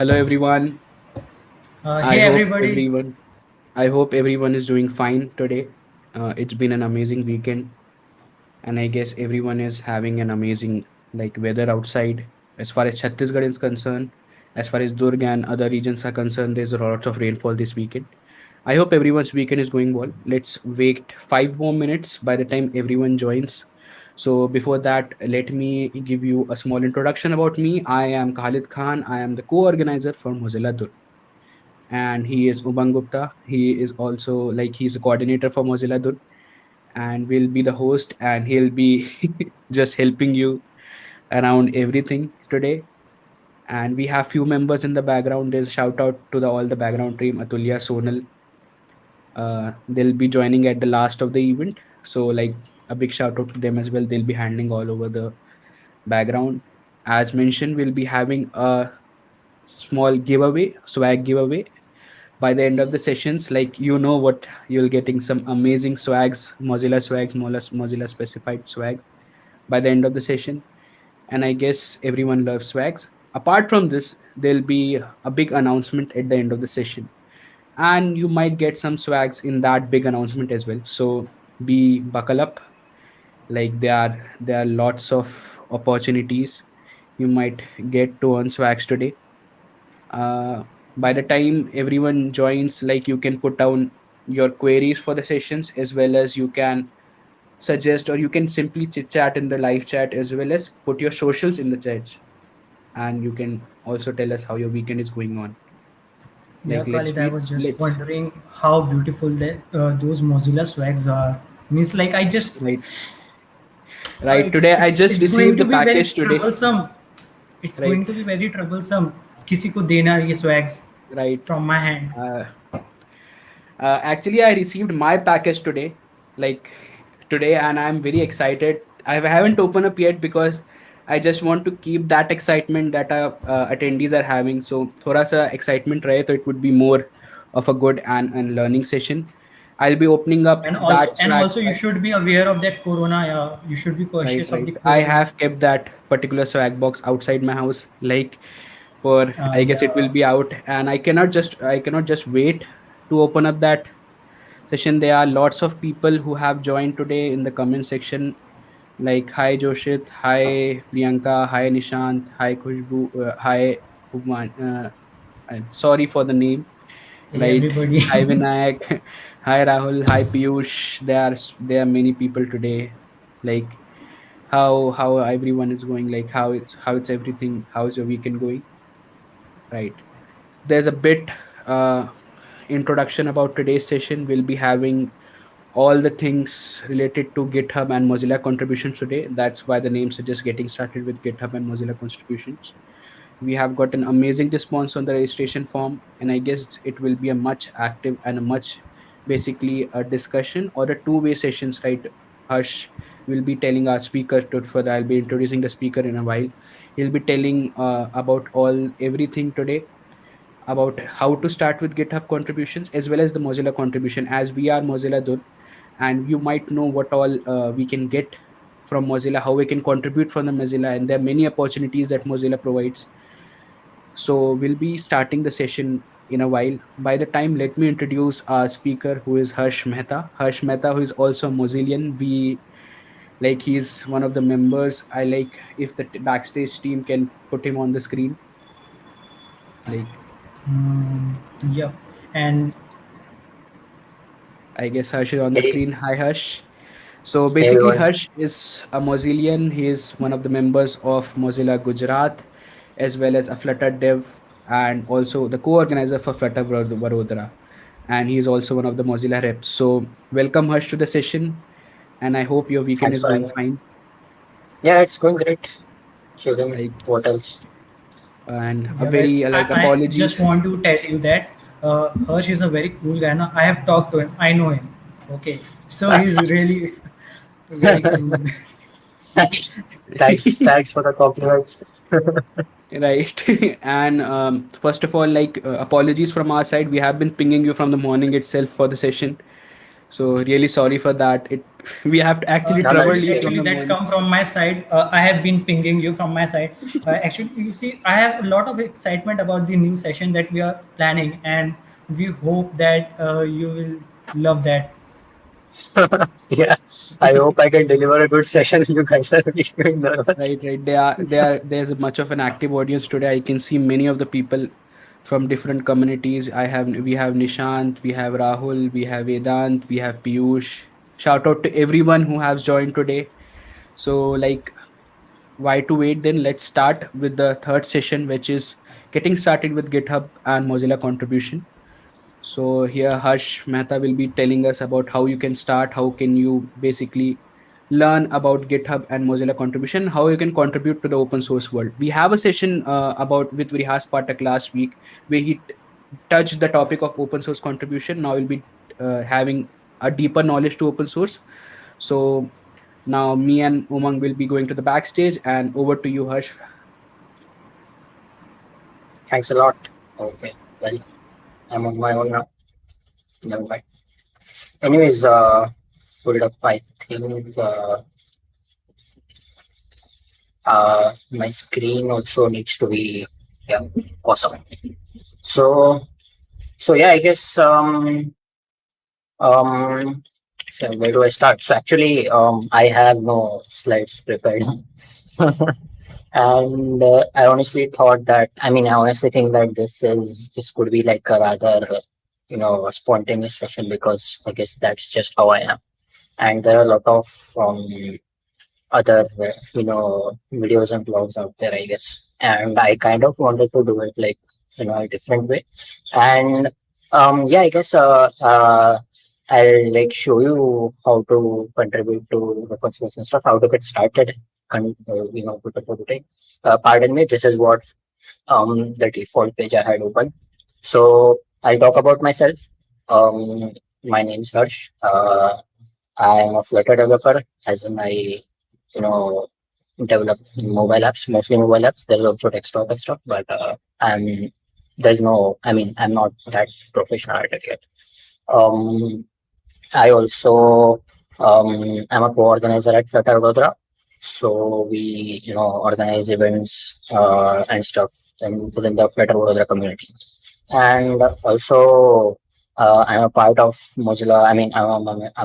Hello everyone. I Hey hope everybody. everyone I hope everyone is doing fine today. It's been an amazing weekend and I guess everyone is having an amazing weather outside. As far as Chhattisgarh is concerned, as far as Durg and other regions are concerned, there's a lot of rainfall this weekend. I hope everyone's weekend is going well. Let's wait 5 more minutes by the time everyone joins. So before that, let me give you a small introduction about me. I am Khalid Khan. I am the co-organizer for Mozilla Durg, and he is Ubang Gupta. He is also he's a coordinator for Mozilla Durg, and will be the host, and he'll be just helping you around everything today. And we have few members in the background. There's shout out to all the background team, Atulya, Sonal. They'll be joining at the last of the event. So a big shout out to them as well. They'll be handling all over the background. As mentioned, we'll be having a small giveaway, swag giveaway by the end of the sessions. What you'll getting some amazing swags, Mozilla swags, Mozilla specified swag by the end of the session. And I guess everyone loves swags. Apart from this, there'll be a big announcement at the end of the session, and you might get some swags in that big announcement as well. So be buckle up. There are lots of opportunities you might get to earn swags today. uh, by the time everyone joins, you can put down your queries for the sessions, as well as you can suggest, or you can simply chit chat in the live chat, as well as put your socials in the chats, and you can also tell us how your weekend is going on. Yeah, Let's Khalid, I wait. was just Let's wondering how beautiful those Mozilla swags are. Means like I just right. Right, it's today I it's just it's going received to the be very package today. troublesome. It's Right. going to be very troublesome. किसी को देना ये swags Right. from my hand. uh, Actually, I received my package today, like today, and I'm very excited. I haven't opened up yet because I just want to keep that excitement that attendees are having. So, थोड़ा सा excitement रहे, so it would be more of a good and learning session. I'll be opening up And also that and swag also you bag. should be aware of that corona. Yeah, you should be Right, cautious of right. the I corona. have kept that particular swag box outside my house, for I guess it will Yeah. be out, and I cannot just wait to open up that session. There are lots of people who have joined today in the comment section. Hi Joshit, hi Priyanka, hi Nishant, hi Khushbu, hi Kuman. I'm sorry for the name. Hey everybody. Hi Vinayak, hi Rahul, hi Piyush. There are many people today. Like how everyone is going. How it's everything. How's your weekend going? Right. There's a bit uh, introduction about today's session. We'll be having all the things related to GitHub and Mozilla contributions today. That's why the name suggests getting started with GitHub and Mozilla contributions. We have got an amazing response on the registration form, and I guess it will be a much active and a much basically a discussion or a two-way sessions, right? Harsh will be telling our speaker to further. I'll be introducing the speaker in a while. He'll be telling about all everything today about how to start with GitHub contributions as well as the Mozilla contribution, as we are Mozilla Durg, and you might know what all we can get from Mozilla, how we can contribute from the Mozilla, and there are many opportunities that Mozilla provides. So we'll be starting the session in a while. By the time, let me introduce our speaker, who is Harsh Mehta. Harsh Mehta, who is also a Mozillian. He's one of the members. I like if the backstage team can put him on the screen. Like Mm, yep. And I guess Harsh is on the Hey, screen. Hi Harsh. So hey basically, everyone. Harsh is a Mozillian. He is one of the members of Mozilla Gujarat, as well as a Flutter dev, and also the co-organizer for Flutter Vadora. And he is also one of the Mozilla reps. So welcome, Harsh, to the session, and I hope your weekend Thanks is for going having me. fine. Yeah, it's going great. Chilling. Like, What else? and a yeah, guys, very I just apologies. want to tell you that Harsh is a very cool guy. No? I have talked to him. I know him. Okay, so he's really very cool. Thanks for the compliments. Right. And first of all, apologies from our side. We have been pinging you from the morning itself for the session. So really sorry for that. It we have actually No, no, troubled it's you okay. from Actually, the that's morning. come from my side. I have been pinging you from my side. Actually, you see, I have a lot of excitement about the new session that we are planning, and we hope that you will love that. Yeah, I hope I can deliver a good session. You guys are really nervous. Right, right. There's much of an active audience today. I can see many of the people from different communities. We have Nishant, we have Rahul, we have Vedant, we have Piyush. Shout out to everyone who has joined today. So like why to wait then? Let's start with the third session, which is getting started with GitHub and Mozilla contribution. So here Harsh Mehta will be telling us about how you can start, how can you basically learn about GitHub and Mozilla contribution, how you can contribute to the open source world. We have a session about with Vrihas Patak last week where he touched the topic of open source contribution. Now we'll be having a deeper knowledge to open source. So now me and Umang will be going to the backstage, and over to you, Harsh. Thanks a lot. Okay, well, I'm on my own now. Never mind. Anyways, hold up. I think my screen also needs to be, yeah, awesome. So, so yeah, I guess um so where do I start? So actually, I have no slides prepared. And I honestly thought that, I honestly think that this could be like a rather, a spontaneous session, because I guess that's just how I am. And there are a lot of other, videos and blogs out there, I guess. And I kind of wanted to do it like, a different way. And yeah, I guess I'll like show you how to contribute to the conference and stuff, how to get started. Pardon me, this is what the default page I had open. So I'll talk about myself. Um, my name's Harsh. I am a Flutter developer, as in you know, develop mobile apps, mostly mobile apps. There's also desktop and stuff, but there's no, I'm not that professional at it yet. Um, I also am a co-organizer at Flutter Vadora. So we, organize events and stuff within the Flutter Vadora community. And also, I'm a part of Mozilla. I'm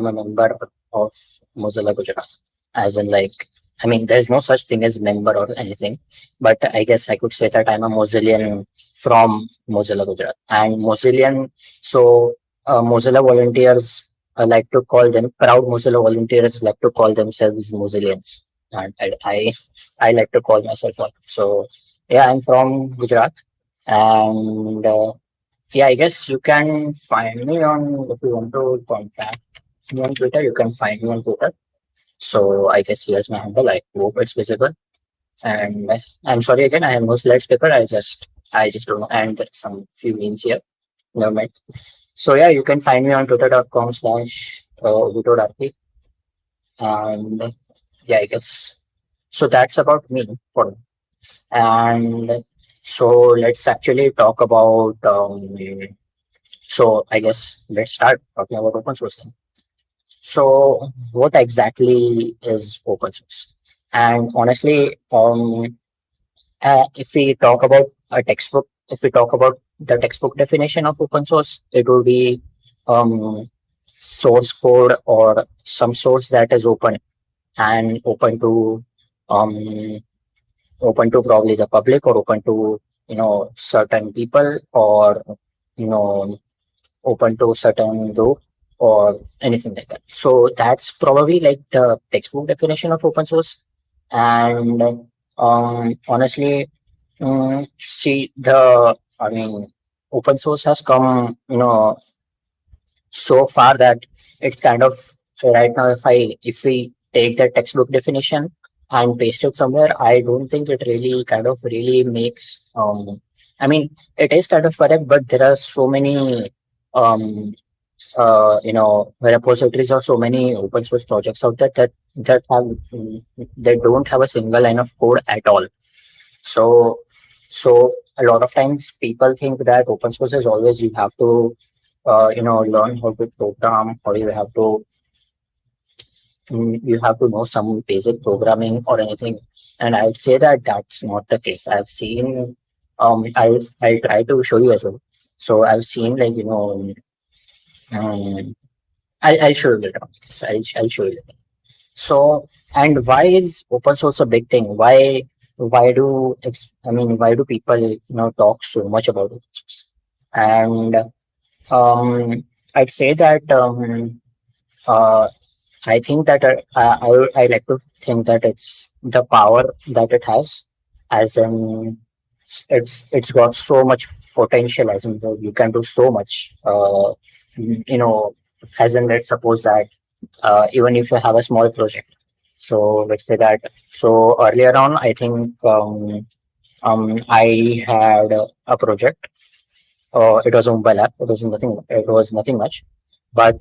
a member of Mozilla Gujarat. As in, like, there's no such thing as member or anything, but I guess I could say that I'm a Mozillian from Mozilla Gujarat. And Mozillian, so Mozilla volunteers like to call them proud Mozilla volunteers like to call themselves Mozillians, and I like to call myself one. So yeah, I'm from Gujarat, and yeah, I guess you can find me on, if you want to contact me on Twitter, you can find me on Twitter. So I guess here's my handle. I hope it's visible. And I'm sorry again, I have no slides paper. I just don't know. And there's some few memes here. Never mind. So yeah, you can find me on twitter.com/Vito. And yeah, I guess so. That's about me for now. And so let's actually talk about. So I guess let's start talking about open source then. So what exactly is open source? And honestly, if we talk about a textbook, if we talk about the textbook definition of open source, it will be um, source code or some source that is open and um, open to probably the public, or open to certain people, or you know open to certain group, or anything like that. So that's probably like the textbook definition of open source. And honestly, see, open source has come, so far that it's kind of, right now, if we take the textbook definition and paste it somewhere, I don't think it really kind of really makes I mean it is kind of correct, but there are so many um repositories or so many open source projects out there that have they don't have a single line of code at all. So a lot of times people think that open source is always you have to learn how to program, or you have to know some basic programming or anything. And I would say that that's not the case. I've seen, I'll try to show you as well. So I've seen like, um, I'll show you later on. Yes, I'll show you later. So, and why is open source a big thing? Why do people, talk so much about open source? And I'd say that, uh, I think that I like to think that it's the power that it has, as in it's got so much potential, as in you can do so much. You know, as in let's suppose that even if you have a small project, so let's say that. So earlier on, I think I had a project. It was a mobile app. It was nothing. It was nothing much, but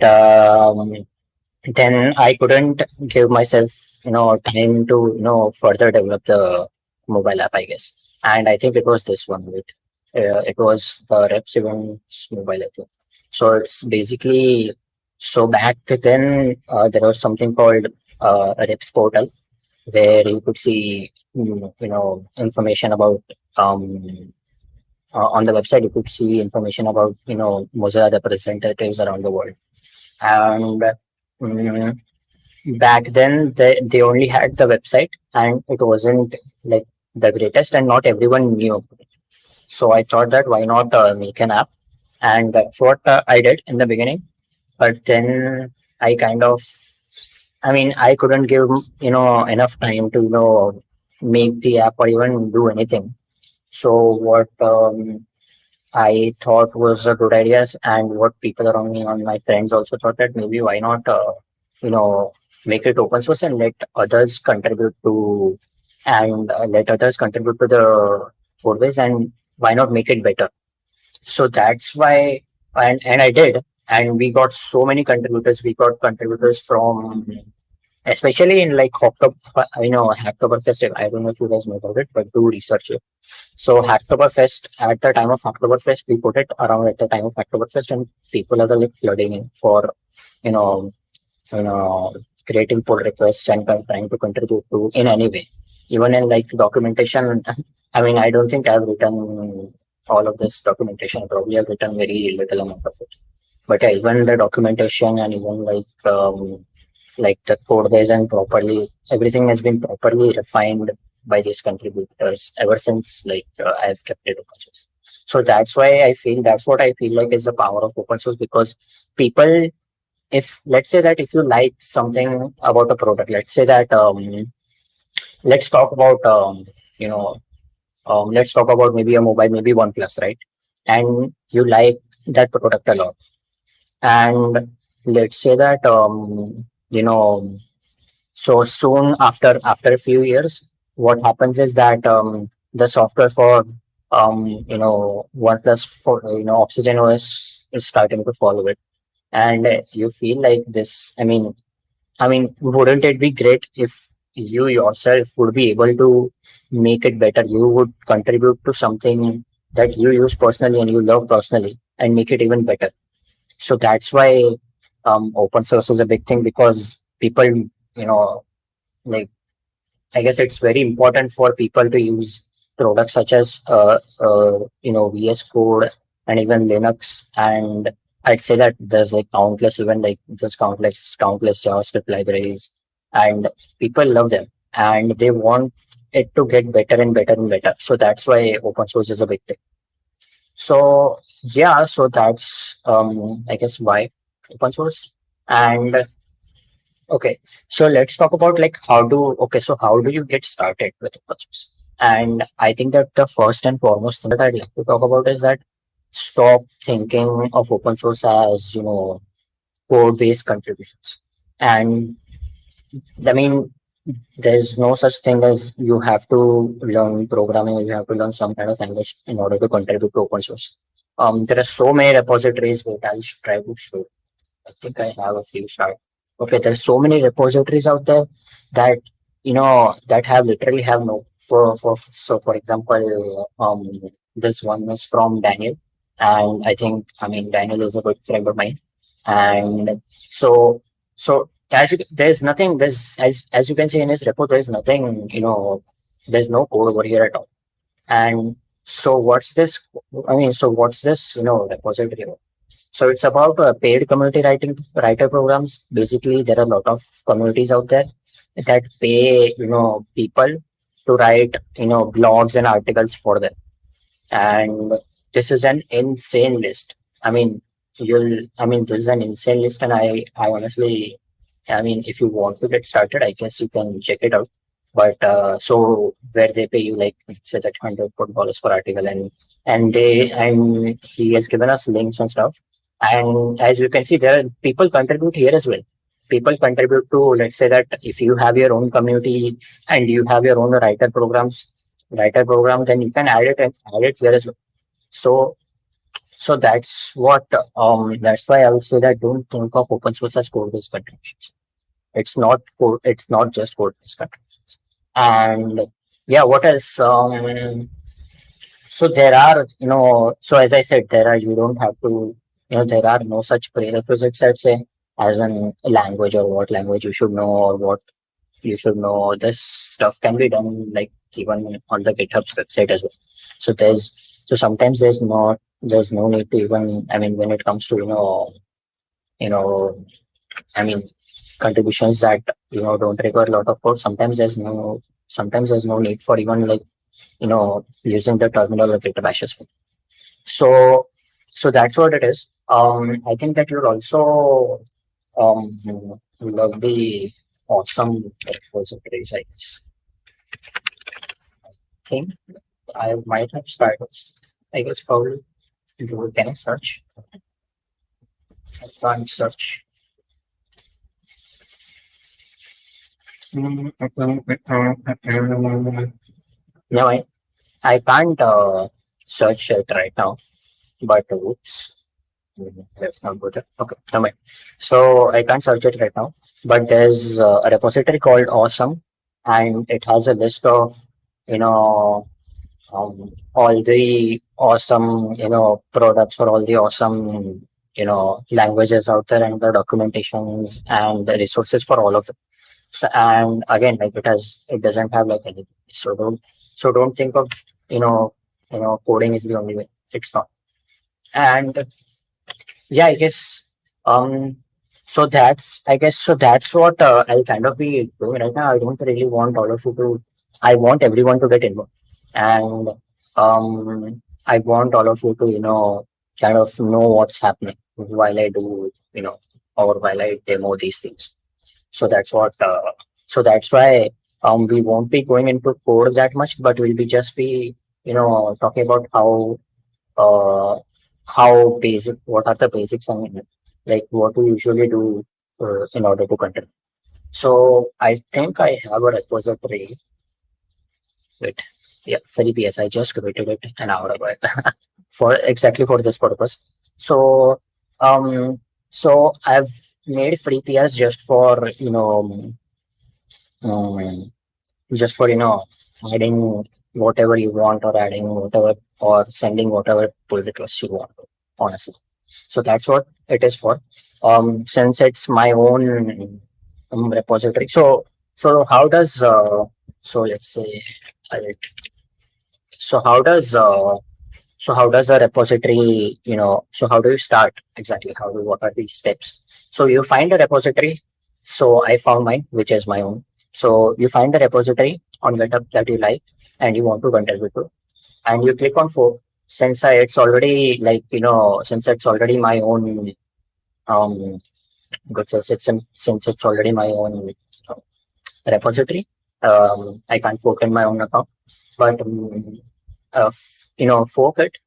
then I couldn't give myself, time to, further develop the mobile app, I guess. And I think it was this one, right? It was the Reps Events mobile, I think. So it's basically, so back then, there was something called a Reps portal where you could see, information about, um, on the website, you could see information about, Mozilla representatives around the world. And mm, back then they only had the website, and it wasn't like the greatest, and not everyone knew about it. So I thought that why not make an app, and that's what I did in the beginning. But then I kind of, I couldn't give, enough time to, make the app or even do anything. So what I thought was a good ideas, and what people around me and my friends also thought that maybe why not, you know, make it open source and let others contribute to, and let others contribute to the code base, and why not make it better? So that's why, and I did, and we got so many contributors. We got contributors from, especially in like October, Hacktoberfest. I don't know if you guys know about it, but do research it. So Hacktoberfest, at the time of Hacktoberfest, we put it around at the time of Hacktoberfest, and people are like flooding in for, you know, you know, creating pull requests and trying to contribute to in any way. Even in like documentation, I don't think I've written all of this documentation. Probably I've written very little amount of it. But yeah, even the documentation, and even like the code base, and properly everything has been properly refined by these contributors ever since I've kept it open source. So that's what I feel like is the power of open source, because people, if let's say that if you like something about a product, let's say that let's talk about you know let's talk about maybe a mobile, maybe OnePlus, right? And you like that product a lot, and let's say that you know so soon after a few years, what happens is that the software for OnePlus, for Oxygen OS, is starting to follow it, and you feel like this. Wouldn't it be great if you yourself would be able to make it better? You would contribute to something that you use personally and you love personally, and make it even better. So that's why open source is a big thing, because people, like I guess it's very important for people to use products such as VS Code and even Linux. And I'd say that there's like countless, even like just countless JavaScript libraries, and people love them, and they want it to get better and better and better. So that's why open source is a big thing. So yeah, so that's I guess why open source. And okay, so let's talk about like how do you get started with open source? And I think that the first and foremost thing that I'd like to talk about is that stop thinking of open source as, code based contributions. And I mean, there's no such thing as you have to learn programming, or you have to learn some kind of language in order to contribute to open source. There are so many repositories. Wait, I'll try to show. I think I have a few start. Okay, there's so many repositories out there that that have literally have no for example, this one is from Daniel. and I think, I mean, Daniel is a good friend of mine. And so, there's nothing, as you can see in his report, there's nothing, there's no code over here at all. And so what's this? I mean, so what's this, repository about? So it's about paid community writer programs. Basically, there are a lot of communities out there that pay, people to write, blogs and articles for them. And this is an insane list. I mean, this is an insane list, and I honestly, I mean, if you want to get started, I guess you can check it out. But so where they pay you like, let's say, that $100 per article, and he has given us links and stuff. And as you can see, there are people contribute here as well. People contribute to, let's say that if you have your own community and you have your own writer program, then you can add it here as well. So that's why I would say that don't think of open source as code based contributions. It's not just code based contributions. And yeah, what else? So there are, so as I said, you don't have to, there are no such prerequisites, I'd say, as in language or what language you should know or what you should know. This stuff can be done like even on the GitHub's website as well. So sometimes there's no need to even, I mean, when it comes to, you know, I mean, contributions that, don't require a lot of code. Sometimes there's no need for even like, using the terminal or GitHub bash as well. So that's what it is. I think that you'll also love the awesome repositories, I guess. I think I might have started, I guess, probably. Can I search? I can't search. No, I can't search it right now, but oops. Let's not go there. Okay, never mind. So I can't search it right now, but there's a repository called Awesome, and it has a list of, you know, all the awesome, products or all the awesome, languages out there and the documentations and the resources for all of them. So, and again, like it doesn't have like anything. So don't think of, you know, coding is the only way. It's not. And yeah, I guess, um, so that's what I'll kind of be doing right now. I don't really want all of you to, I want everyone to get involved. And I want all of you to, kind of know what's happening while I do, or while I demo these things. So that's why we won't be going into code that much, but we'll be just be, talking about uh, how basic, what are the basics, I mean, like what we usually do in order to contribute. So I think I have a repository. Wait, yeah, free PS. I just created it an hour ago for exactly for this purpose. So, um, so I've made free PS um, just for adding whatever you want or adding whatever or sending whatever pull requests you want. Honestly, so that's what it is for. Since it's my own repository. So how does so let's say uh, so how does uh, how does a repository, so how do you start exactly? What are these steps? So you find a repository. So I found mine, which is my own. So you find a repository on GitHub that you like and you want to contribute to, and you click on fork. It's already like, since it's already my own um good since it's already my own uh, repository, I can't fork in my own account, but fork it,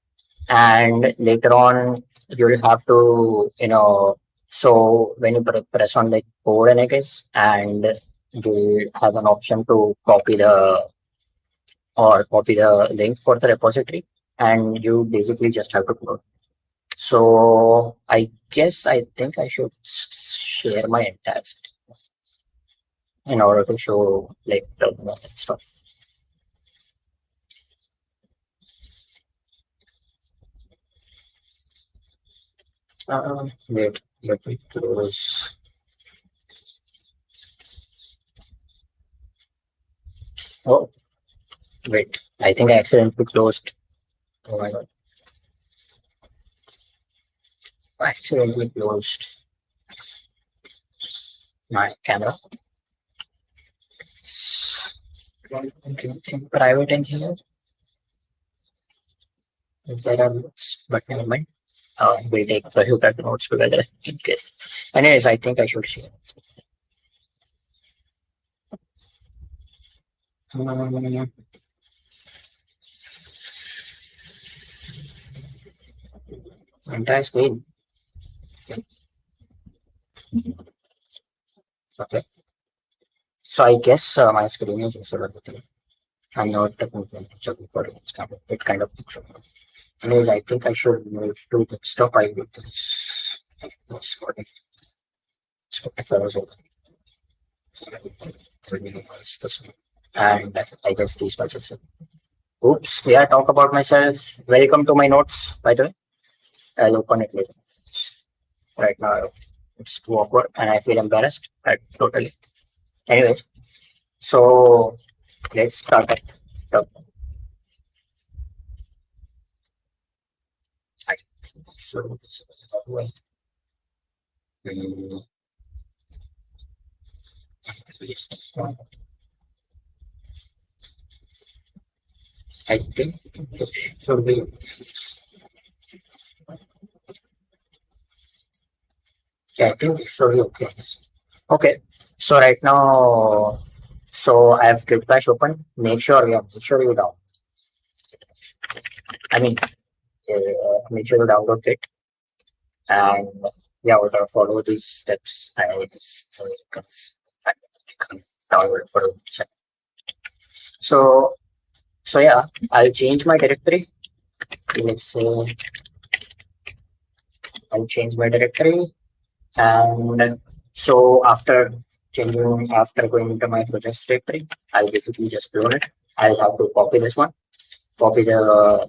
and later on you'll have to, so when you press on like code and I guess, and you'll have an option to copy the link for the repository, and you basically just have to upload. So I think I should share my entire screen in order to show like the stuff. Wait, let me close. Oh, wait, I think I accidentally closed. Oh my god. I accidentally closed my camera. Anything private in here? If there are notes, but never mind. We'll take a few notes together in case. Anyways, I think I should share. Entire screen. Okay. So I guess my screen is also everything. I'm not technically recording. It's kind of picture. Anyways, I think I should move to desktop. I will this. Spotify was open. And I guess these patches. Oops, yeah, talk about myself. Welcome to my notes, by the way. I'll open it later. Right now, it's too awkward and I feel embarrassed. Totally. Anyways, so let's start it. I think I should I think it should be. Yeah, I think it should be okay. Okay, so right now, so I have Git Bash open. Make sure you down. I mean, make sure you download Git, and yeah, we'll follow these steps. I can download it for a second. So yeah, I'll change my directory. Let's say I'll change my directory, and so after going into my project directory, I'll basically just clone it. I'll have to copy this one, copy the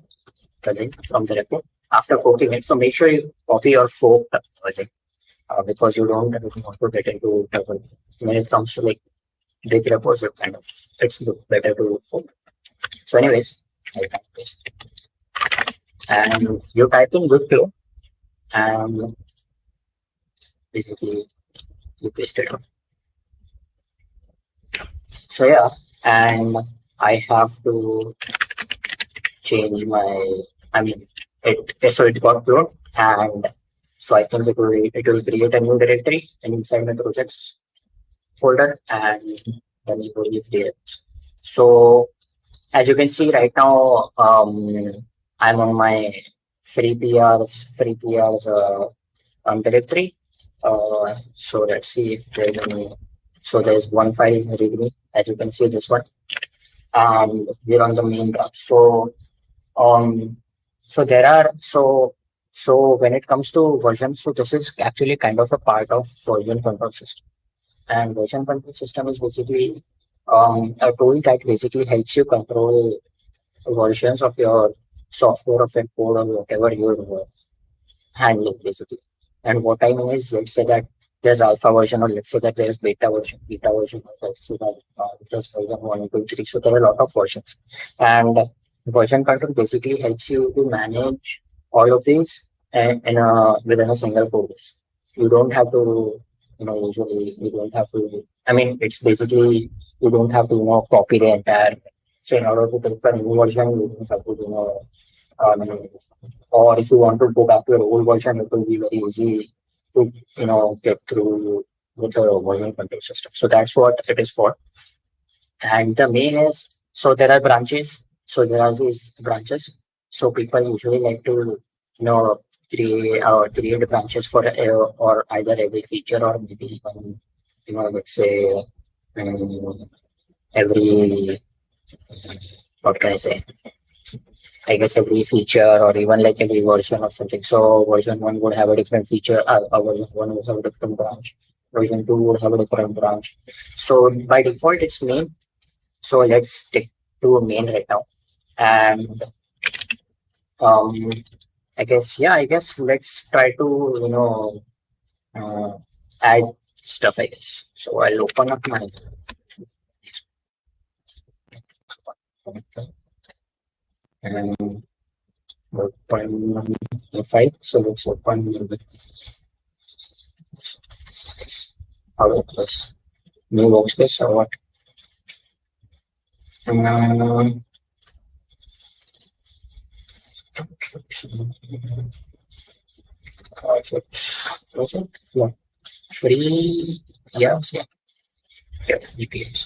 link from the repo. After copying it, so make sure you copy your fork link because you don't want to get into trouble when it comes to like big repos. It's better to fork. So anyways, I can paste and you type in good flow and basically you paste it off. So yeah, and I have to change my. I mean, it got cloned, and so I think it will create a new directory inside my projects folder, and then it will be free. So as you can see right now, I'm on my free PRs directory. So let's see if there's any. So there's one file readme, as you can see this one, and we're on the main graph. So so there are so when it comes to versions, so this is actually kind of a part of version control system, and version control system is basically a tool that basically helps you control versions of your software of your code or whatever you're handling basically. And what I mean is, let's say that there's alpha version, or let's say that there's beta version, or let's say that there's version 1, 2, 3. So there are a lot of versions, and version control basically helps you to manage all of these within a single code base. You don't have to, usually you don't have to. I mean, it's basically you don't have to, copy the entire. So in order to take a new version, you don't have to, or if you want to go back to your old version, it will be very easy to, get through with a version control system. So that's what it is for. And the main is, so there are branches. So there are these branches. So people usually like to, create branches for or either every feature or maybe even, let's say every, what can I say? I guess every feature or even like every version of something. So version 1 would have a different feature, version 1 would have a different branch, version 2 would have a different branch. So by default, it's main. So let's stick to main right now. And I guess let's try to add stuff, I guess. So I'll open up my and open a file. So let's open how it was new workspace or what. Was it? Yeah. Free. Yeah. GPS.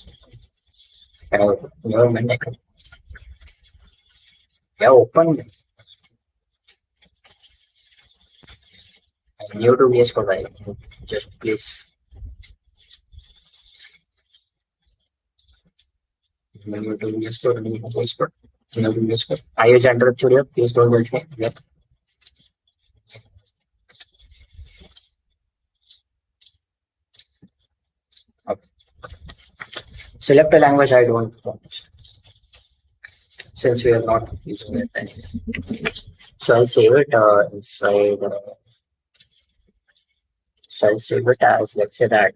Never mind. Yeah, open. New to VS Code. Just please. New to VS Code. New to VS Code. New to VS Code. I use Android Studio. Please don't judge me. Yeah. Okay. Select a language. I don't want, since we are not using it anyway. So I'll save it inside. So I'll save it as, let's say that.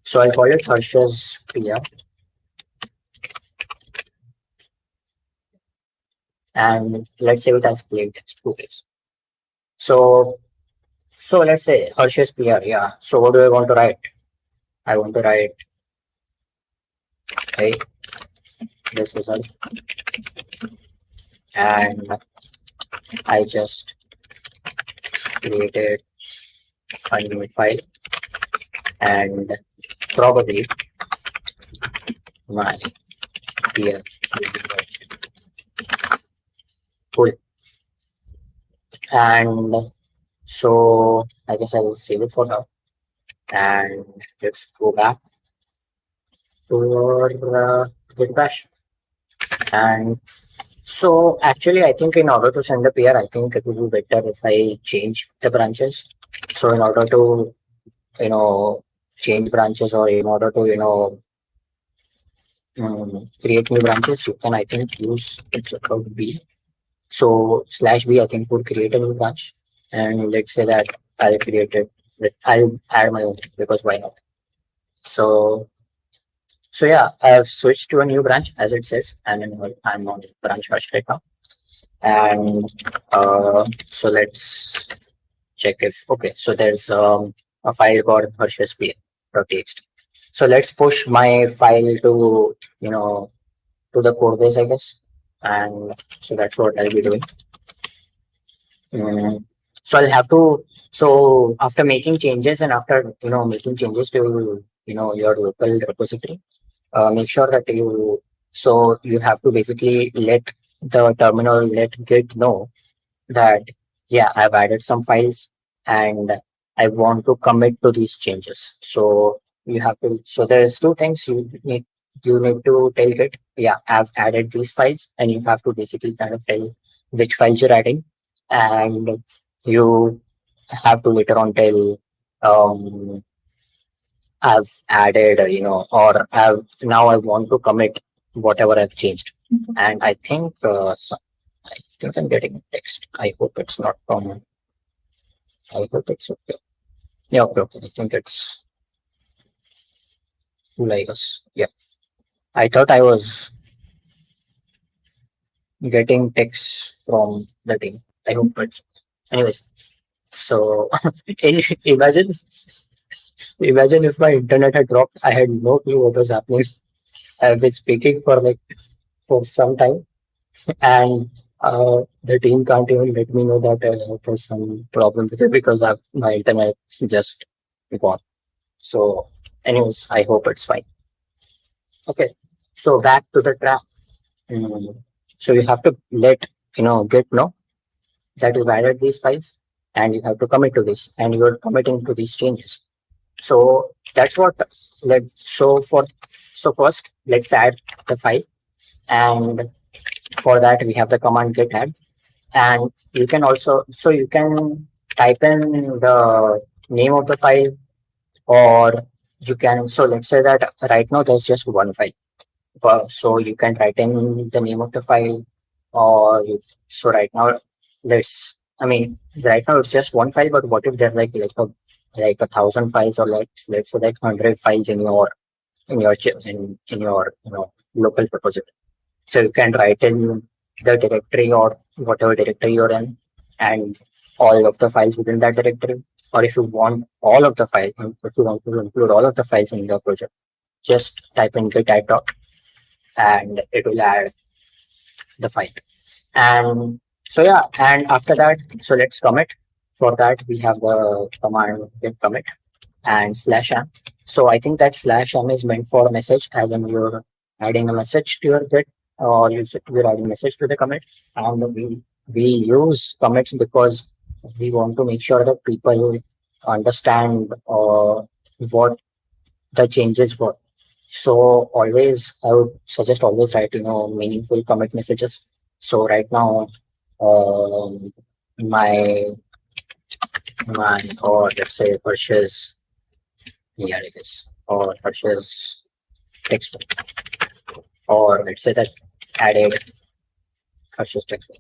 So I'll call it Harsh's PR. And let's save it as plain text. Okay. So let's say Harsh's PR. Yeah. So what do I want to write? I want to write, hey, this is all. And I just created a new file and probably my PR. Cool. And so I guess I will save it for now. And let's go back to the Git bash. And so actually, I think in order to send the PR, I think it would be better if I change the branches. So in order to, change branches, or in order to, create new branches, you can, I think, use checkout B. So /B, I think, would create a new branch. And let's say that I'll create it. I'll add my own, because why not? So yeah, I've switched to a new branch, as it says. I'm on branch Harsh right now. And so let's check if, okay, so there's a file called harshsp.txt. So let's push my file to, to the code base, I guess. And so that's what I'll be doing. So I'll have to, so after making changes and after, making changes to, your local repository, make sure that you have to basically let the terminal, let Git know that, yeah, I've added some files and I want to commit to these changes. So you have to, so there's two things you need to tell Git, yeah, I've added these files, and you have to basically kind of tell which files you're adding, and you have to later on tell, I've added, or now I want to commit whatever I've changed. And I think, I think I'm getting text. I hope it's not common. I hope it's okay. Yeah, okay. I think it's like us. Yeah. I thought I was getting text from the team. I hope it's, anyways. So imagine if my internet had dropped. I had no clue what was happening. I've been speaking for some time, and the team can't even let me know that there's some problem with it, because my internet's just gone. So anyways, I hope it's fine. Okay, so back to the track. So you have to let Git know that you've added these files, and you have to commit to this, and you're committing to these changes. So that's what so first let's add the file, and for that we have the command git add. And you can also, so you can type in the name of the file, or you can, so let's say that right now there's just one file, so you can write in the name of the file, or so right now right now it's just one file, but what if there's like 1,000 files, or let's say like 100 files in your local repository. So you can write in the directory or whatever directory you're in, and all of the files within that directory. Or if you want all of the files, if you want to include all of the files in your project, just type in git add doc, and it will add the file. And so yeah, and after that, so let's commit. For that, we have the command git commit and /m. So I think that /m is meant for a message, as in you're adding a message to your git, or you're adding a message to the commit. And we use commits because we want to make sure that people understand what the changes were. So always, I would suggest always write meaningful commit messages. So right now, um, my or let's say Harsh's, yeah, it is, or Harsh's text, or let's say that added Harsh's text,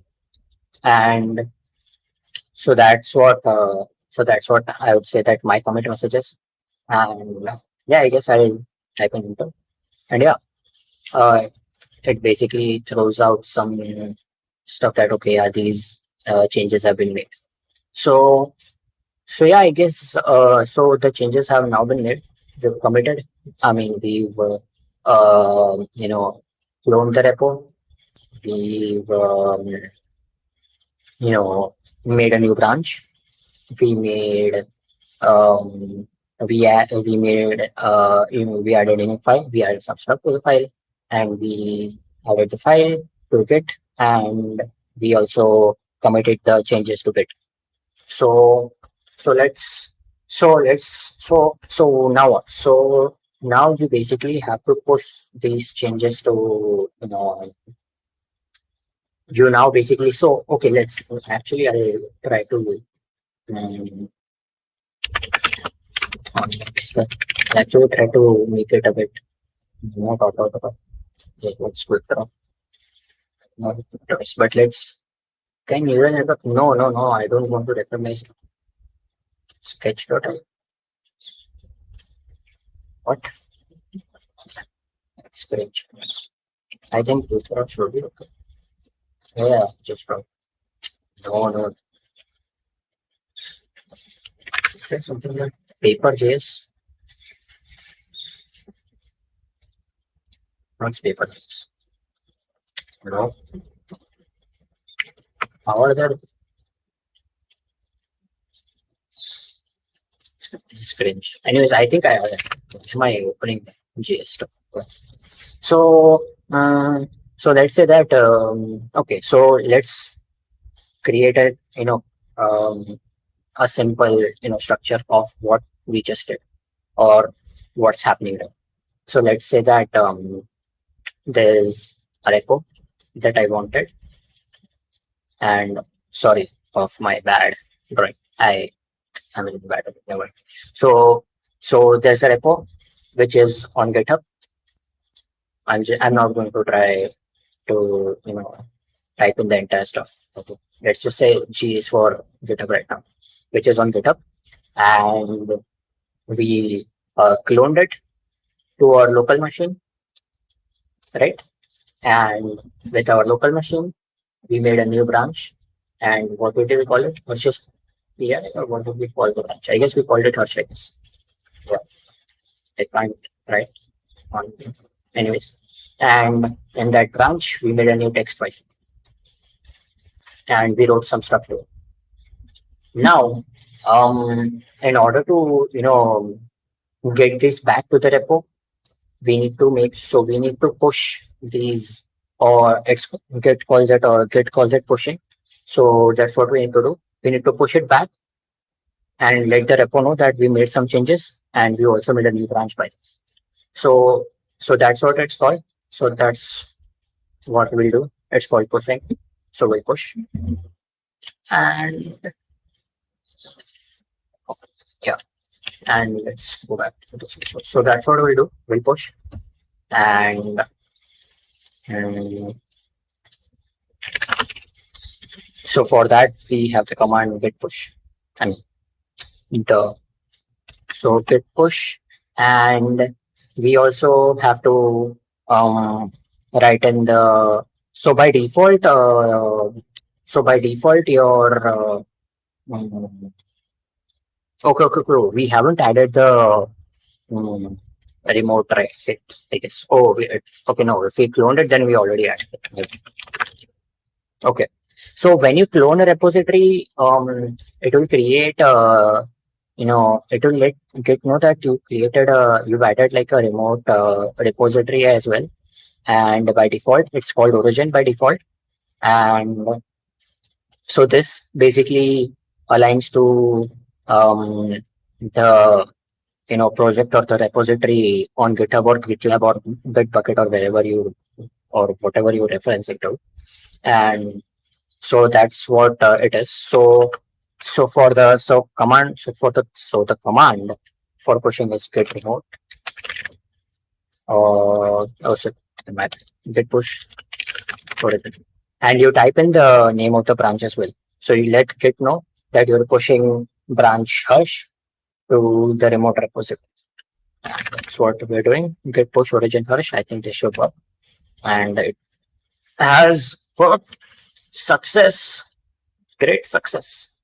and so that's what I would say that my commit messages. And yeah, I guess I'll type in enter, and yeah, it basically throws out some stuff that okay, yeah, these changes have been made. So yeah, I guess so the changes have now been made. We've committed. I mean, we've cloned the repo. We've made a new branch. We made we made we added a new file. We added some stuff to the file, and we added the file to Git, and we also committed the changes to Git. So now what? So now you basically have to push these changes to you now basically. So okay, let's actually I'll try to actually try to make it a bit more let's quick but let's can you no, I don't want to recognize sketch.io. What? That's great. I think Vadora should be okay. Yeah, just from no. Is there something like paper.js? Not paper.js. No. How are there? It's cringe. Anyways, I think am I opening JS stuff? So let's say that okay. So let's create a simple structure of what we just did or what's happening there. So let's say that there's a repo that I wanted, and sorry of my bad drawing. I'm in bad. Never. So there's a repo which is on GitHub. I'm not going to try to type in the entire stuff. Okay. Let's just say G is for GitHub right now, which is on GitHub, and we cloned it to our local machine, right? And with our local machine, we made a new branch, and what did we call it? Let's just or what did we call the branch? I guess we called it Harsh, I guess. Yeah, I can't write on. Anyways, and in that branch, we made a new text file, and we wrote some stuff to it. Now, in order to get this back to the repo, we need to push these, or git calls it pushing. So that's what we need to do. We need to push it back and let the repo know that we made some changes, and we also made a new branch file. So that's what it's called. So that's what we'll do. It's called pushing. So we'll push, and yeah, and let's go back to this. So that's what we'll do. We'll push, and So for that, we have the command git push. I mean, the so git push, and we also have to write in the so by default your mm, okay, we haven't added the mm, remote right hit, I guess. Oh, okay, no, if we cloned it, then we already added it. Okay, so when you clone a repository, it will create it will let Git know that you've added like a remote repository as well, and by default it's called origin by default. And so this basically aligns to the project or the repository on GitHub or GitLab or Bitbucket or wherever you or whatever you reference it to. And so that's what it is. So for the command for pushing is git remote or also git push for it, and you type in the name of the branch as well. So you let git know that you're pushing branch Harsh to the remote repository. That's what we're doing. Git push origin Harsh. I think this should work, and it has worked. Success, great success.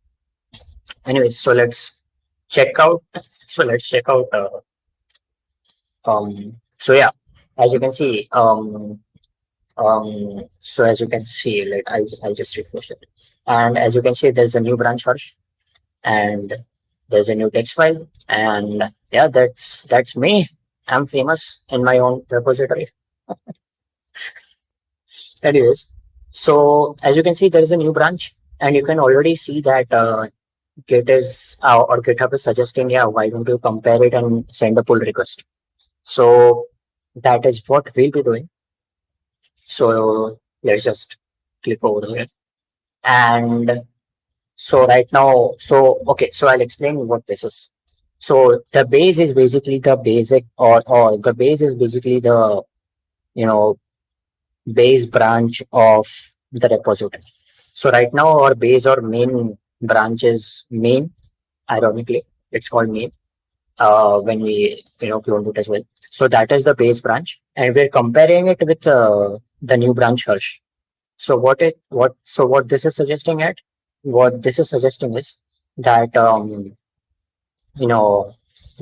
Anyways, so let's check out. So yeah, as you can see, so as you can see, like I'll just refresh it, and as you can see, there's a new branch Harsh, and there's a new text file, and yeah, that's me. I'm famous in my own repository. Anyways, so as you can see, there is a new branch, and you can already see that Git is or GitHub is suggesting, yeah, why don't you compare it and send a pull request? So that is what we'll be doing. So let's just click over here. And so right now, okay, so I'll explain what this is. So the base is basically the basic or the base is basically the base branch of the repository. So right now our base or main branch is main. Ironically, it's called main when we clone it as well. So that is the base branch, and we're comparing it with the new branch Harsh. So what this is suggesting is that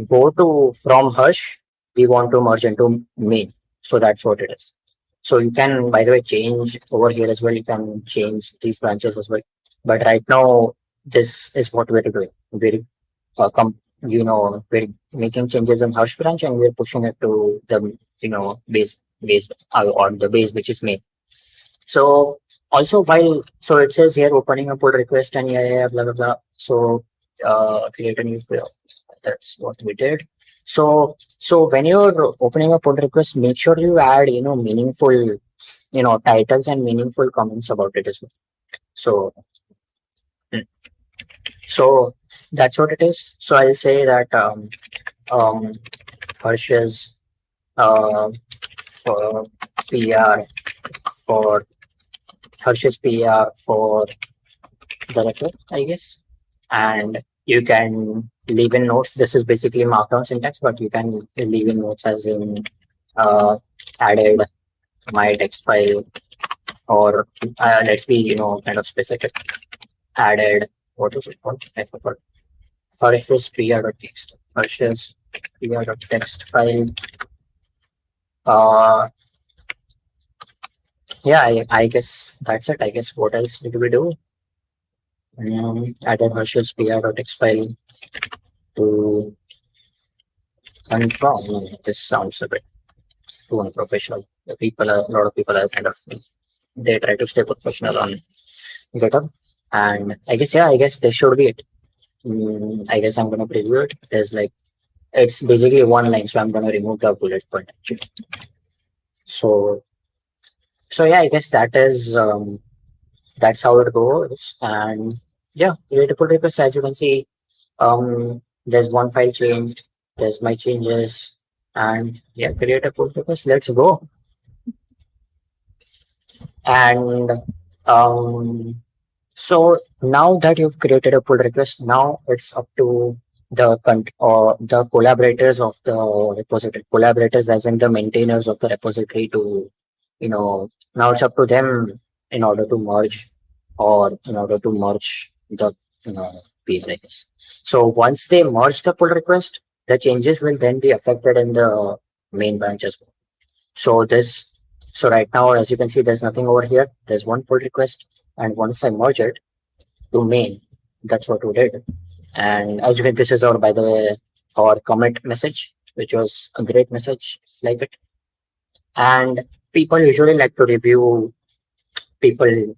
go to from Harsh, we want to merge into main. So that's what it is. So you can, by the way, change over here as well. You can change these branches as well. But right now, this is what we're doing. We're we're making changes in Harsh branch, and we're pushing it to the base or the base which is main. So also so it says here opening a pull request and yeah blah blah blah. So create a new pull. That's what we did. So when you're opening a pull request, make sure you add meaningful titles and meaningful comments about it as well. So that's what it is. So I'll say that Harsh's for PR for Harsh's PR for the record, I guess, and you can leave in notes. This is basically markdown syntax, but you can leave in notes as in added my text file, or let's be kind of specific. Added, what is it called? I forgot. Harsh's PR.txt. Harsh's PR.txt file. Yeah, I guess that's it. I guess what else did we do? Added Harsh's PR.txt file to confirm. This sounds a bit too unprofessional. A lot of people are kind of, they try to stay professional on GitHub, and I guess this should be it. I guess I'm gonna preview it. There's like, it's basically one line, so I'm gonna remove the bullet point actually. So yeah, I guess that is that's how it goes. And yeah, create a pull request. As you can see, there's one file changed, there's my changes, and yeah, create a pull request. Let's go. And So now that you've created a pull request, now it's up to the collaborators of the repository, collaborators as in the maintainers of the repository to, now it's up to them in order to merge or in order to merge the, PR, I guess. So once they merge the pull request, the changes will then be affected in the main branch as well. So right now, as you can see, there's nothing over here. There's one pull request, and once I merge it to main, that's what we did. And as you can, this is our, by the way, our commit message, which was a great message, like it. And people usually like to review, review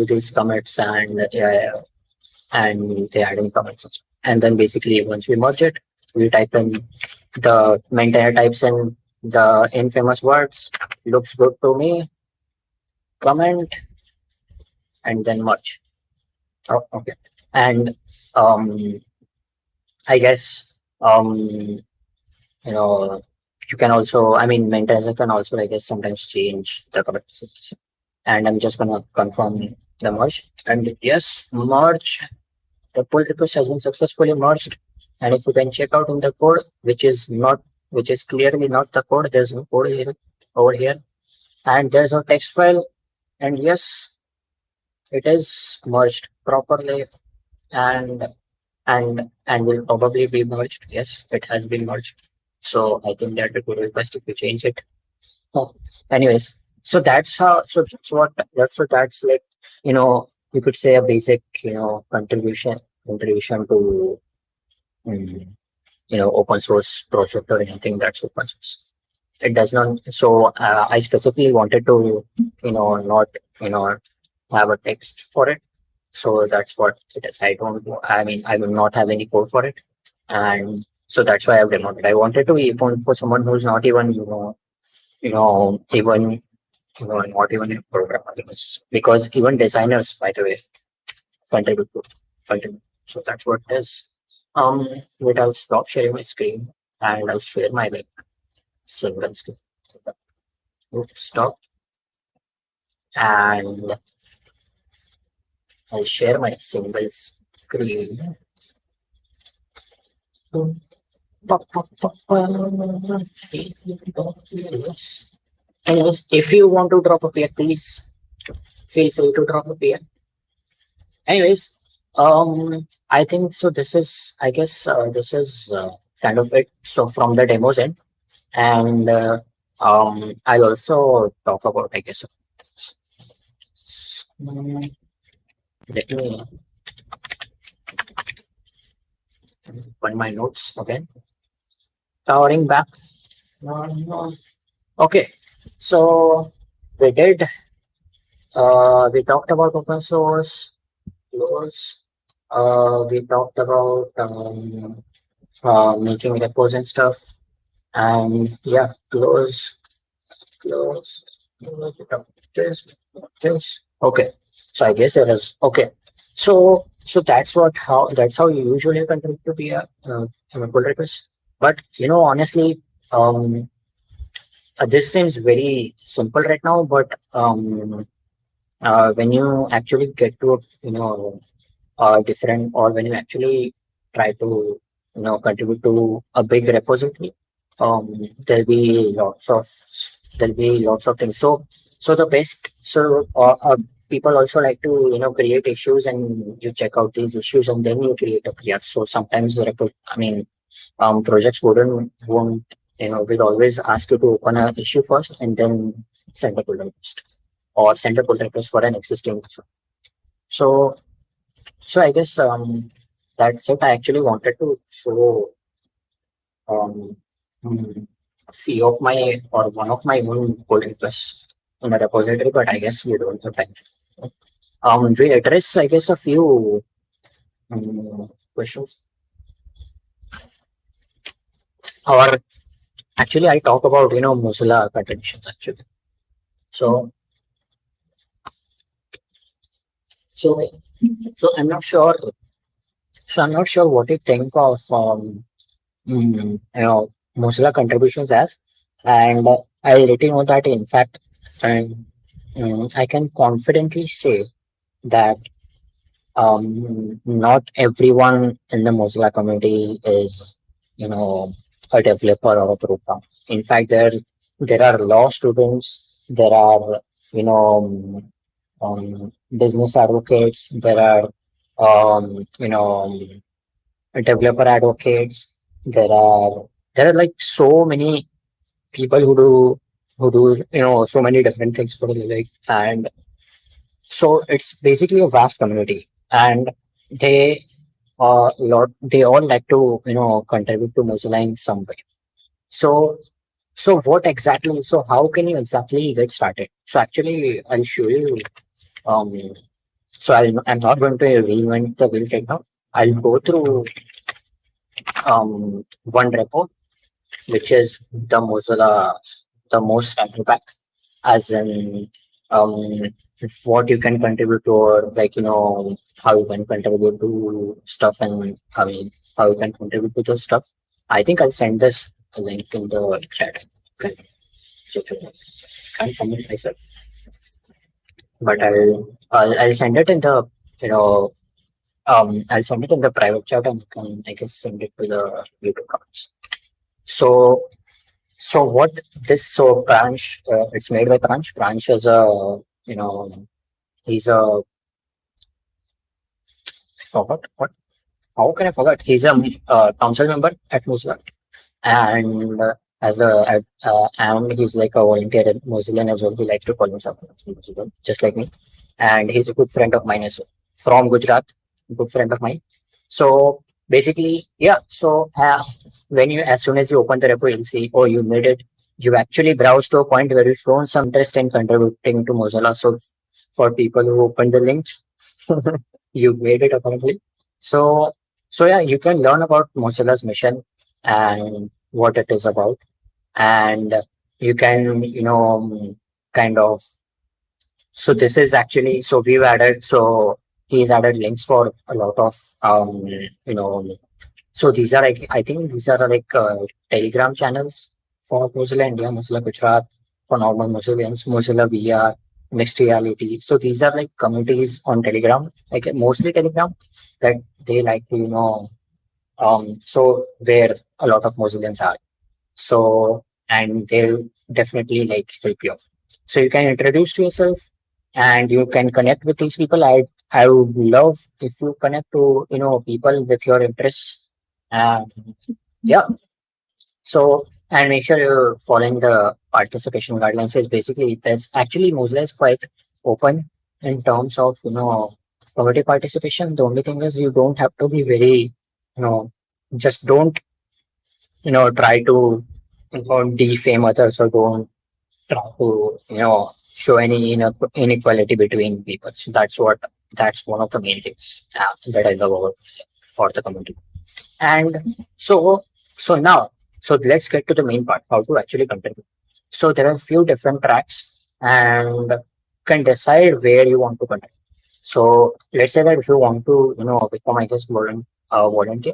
these commits and they add in comments and stuff. And then basically once we merge it, we type in the maintainer types in the infamous words, looks good to me, comment, and then merge. Oh, okay. And I guess you can also, I mean, maintainers can also, I guess, sometimes change the commit messages. And I'm just gonna confirm the merge. And yes, merge. The pull request has been successfully merged. And if you can check out in the code, which is clearly not the code, there's no code here over here. And there's a text file. And yes, it is merged properly and will probably be merged. Yes, it has been merged. So I think that's a good request if you change it. Oh, anyways, so that's how, that's like, you could say a basic, contribution to, open source project or anything that's open source. It does not. So I specifically wanted to, not, have a text for it. So that's what it is. I will not have any code for it. And so that's why I've demoed it. I wanted to, even for someone who's not even, even not even a programmer, because even designers, by the way, contribute. So that's what it is. Wait, I'll stop sharing my screen and I'll share my single screen. Oops, stop. And I'll share my single screen. Anyways, if you want to drop a peer, please feel free to drop a peer. Anyways, I think so. This is, I guess, this is kind of it. So from the demos end, and I'll also talk about, I guess, let me open my notes again. Covering back. Okay, so we did. We talked about open source. Close. We talked about making repos and stuff. And yeah, close. This. Okay. So I guess there is, okay. So that's how you usually contribute to be a pull request. But honestly, this seems very simple right now, but when you actually get to different, or when you actually try to contribute to a big repository, there'll be lots of things. So the best, people also like to create issues, and you check out these issues and then you create a PR. So sometimes projects won't will always ask you to open an issue first and then send a pull request, or send a pull request for an existing issue. So I guess that's it. I actually wanted to show a few of my, or one of my own pull requests in a repository, but I guess we don't have time. We address, I guess, a few questions. Or actually, I talk about Mozilla contributions actually. So I'm not sure. So I'm not sure what you think of Mozilla contributions as, and I'll let you know that in fact, and I can confidently say that not everyone in the Mozilla community is, a developer or a programmer. In fact, there are law students, there are, you know, business advocates, there are, developer advocates. There are like so many people who do so many different things for a living, and so it's basically a vast community, and they they all like to contribute to Mozilla in some way. So what exactly? So how can you exactly get started? So actually, I'll show you. Um, I'm not going to reinvent the wheel right now. I'll go through one repo, which is the Mozilla, the most standard pack, as in um, what you can contribute to, or like how you can contribute to stuff, and how you can contribute to the stuff. I think I'll send this link in the chat. You can check it out. Can't comment myself, but I'll send it in the you know I'll send it in the private chat, and you can, I guess, send it to the YouTube comments. So what this, so Pransh, it's made by Pransh. Pransh is he's a, I forgot what, how can I forget? He's a council member at Mozilla, and and he's like a volunteer at Mozillian as well. He likes to call himself a Mozillian, just like me. And he's a good friend of mine as well, from Gujarat, good friend of mine. So basically, yeah. So when you, as soon as you open the repo, you'll see, oh, you made it. You actually browse to a point where you've shown some interest in contributing to Mozilla. So for people who open the links, you made it apparently. So yeah, you can learn about Mozilla's mission and what it is about, and you can kind of, so this is actually, so we've added, so he's added links for a lot of you know so these are like, I think these are like Telegram channels for Mozilla India, Mozilla Gujarat, for normal Mozillians, Mozilla VR, mixed reality. So these are like communities on Telegram, like mostly Telegram, that they like to so where a lot of Mozillians are. So, and they'll definitely like help you. So you can introduce yourself, and you can connect with these people. I would love if you connect to people with your interests. And yeah, so, and make sure you're following the participation guidelines. Is basically, there's actually, Mozilla is quite open in terms of community participation. The only thing is, you don't have to be very, just don't try to defame others, or don't try to show any inequality between people. So that's one of the main things that I love about for the community. And so now, so let's get to the main part, how to actually contribute. So there are a few different tracks, and can decide where you want to contribute. So let's say that if you want to become, I guess, volunteer.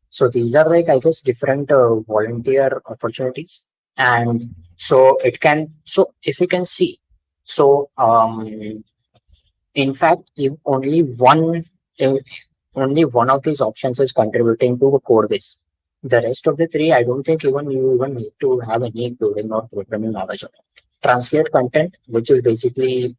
So these are like, I guess, different volunteer opportunities. And so it can, so if you can see, so in fact, if only one of these options is contributing to a code base. The rest of the three, I don't think even you even need to have any coding or programming knowledge of it. Translate content, which is basically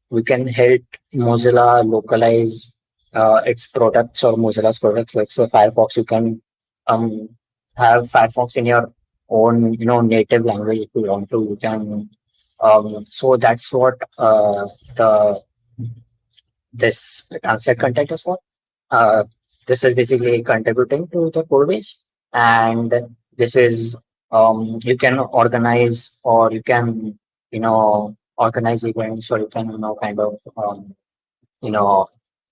we can help Mozilla localize its products, or Mozilla's products. Like say Firefox, you can have Firefox in your own native language if you want to. You can so that's what the this translate content is for. Uh, this is basically contributing to the code base, and this is you can organize, or you can organize events, or you can kind of you know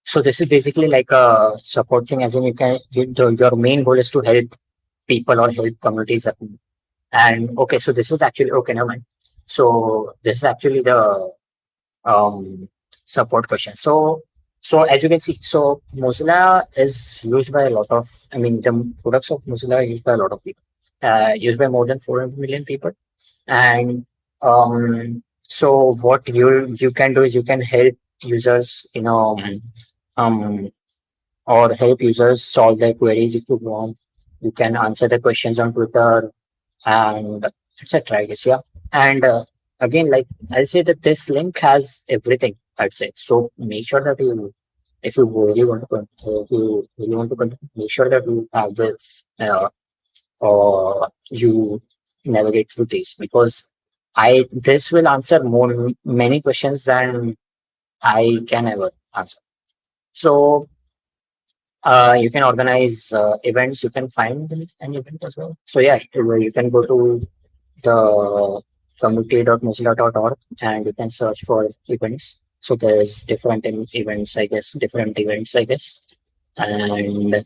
so this is basically like a support thing, as in your main goal is to help people or help communities. And okay, so this is actually, okay, never mind. So this is actually the um, support question. So as you can see, so Mozilla is used by a lot of, I mean, the products of Mozilla are used by a lot of people, used by more than 400 million people. And so what you can do is, you can help users, um, or help users solve their queries if you want. You can answer the questions on Twitter and etc. I guess, yeah. And again, like I'll say that this link has everything. I'd say so. Make sure that you, if you really want to, if you really want to, make sure that you have this, or you navigate through these, because this will answer more many questions than I can ever answer. So you can organize events. You can find an event as well. So yeah, you can go to the community.mozilla.org and you can search for events. So there's events, I guess, different events, I guess. And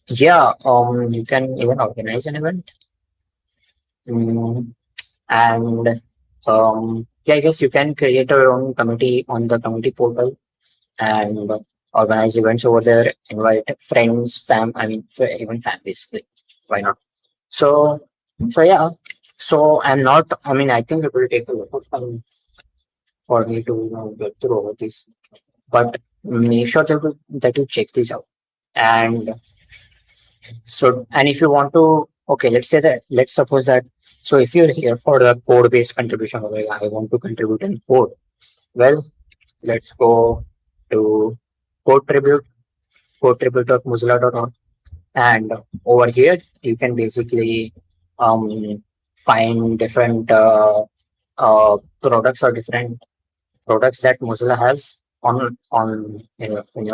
yeah, you can even organize an event. Mm, and yeah, I guess you can create your own committee on the community portal and organize events over there, invite friends, even families. Like, why not? So, so yeah. So I'm not. I mean, I think it will take a lot of time for me to get through all this. But make sure that you check this out. And so, and if you want to, okay, let's suppose that. So if you're here for the code-based contribution, okay, I want to contribute in code. Well, let's go to code tribute, codetribute.mozilla.org, and over here you can basically find different products or different products that Mozilla has on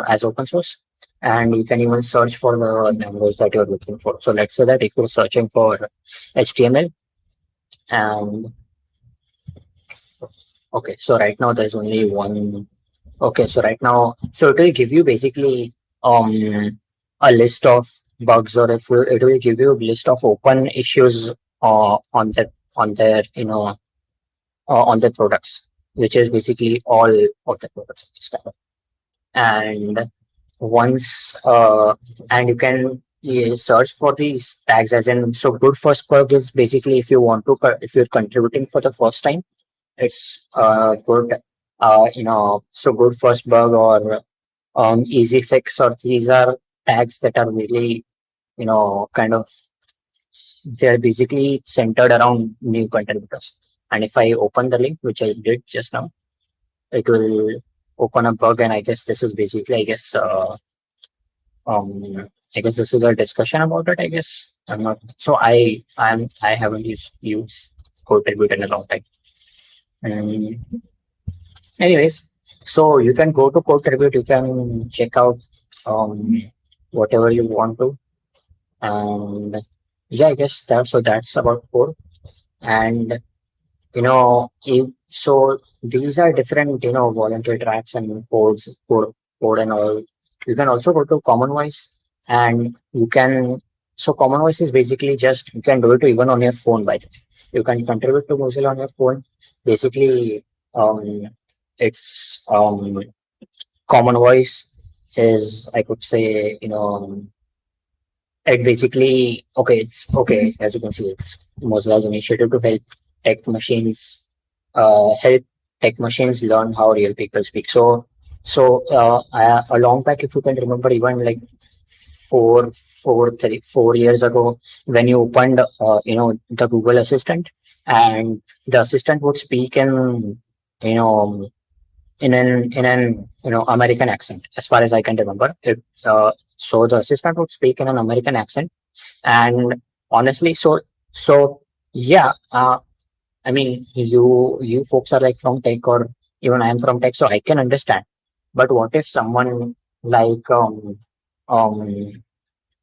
as open source, and you can even search for the language that you're looking for. So let's say that if you're searching for HTML, and okay, so right now there's only one. Okay, so right now, so it will give you basically a list of bugs, or if it will give you a list of open issues on their on the products, which is basically all of the products. And once and you can search for these tags, as in, so good first bug is basically if you want to if you're contributing for the first time, it's good so good first bug or easy fix, or these are tags that are really kind of, they're basically centered around new contributors. And if I open the link, which I did just now, it will open a bug, and I guess this is basically, I guess this is a discussion about it. I guess I'm not. So I haven't used Contribute in a long time. And anyways, so you can go to Contribute. You can check out whatever you want to, and yeah, I guess that's about code. And so these are different volunteer tracks and code and all. You can also go to Common Voice, and you can, so Common Voice is basically just, you can do it even on your phone. By the way, you can contribute to Mozilla on your phone. Basically, it's Common Voice is, I could say, it basically, okay, it's okay, as you can see, it's Mozilla's initiative to tech machines help tech machines learn how real people speak. So a long back, if you can remember, even like 4 years ago, when you opened the Google Assistant, and the assistant would speak in you know in an American accent, as far as I can remember it. So the assistant would speak in an American accent, and honestly, so yeah, I mean, you folks are like from tech, or even I am from tech, so I can understand. But what if someone like um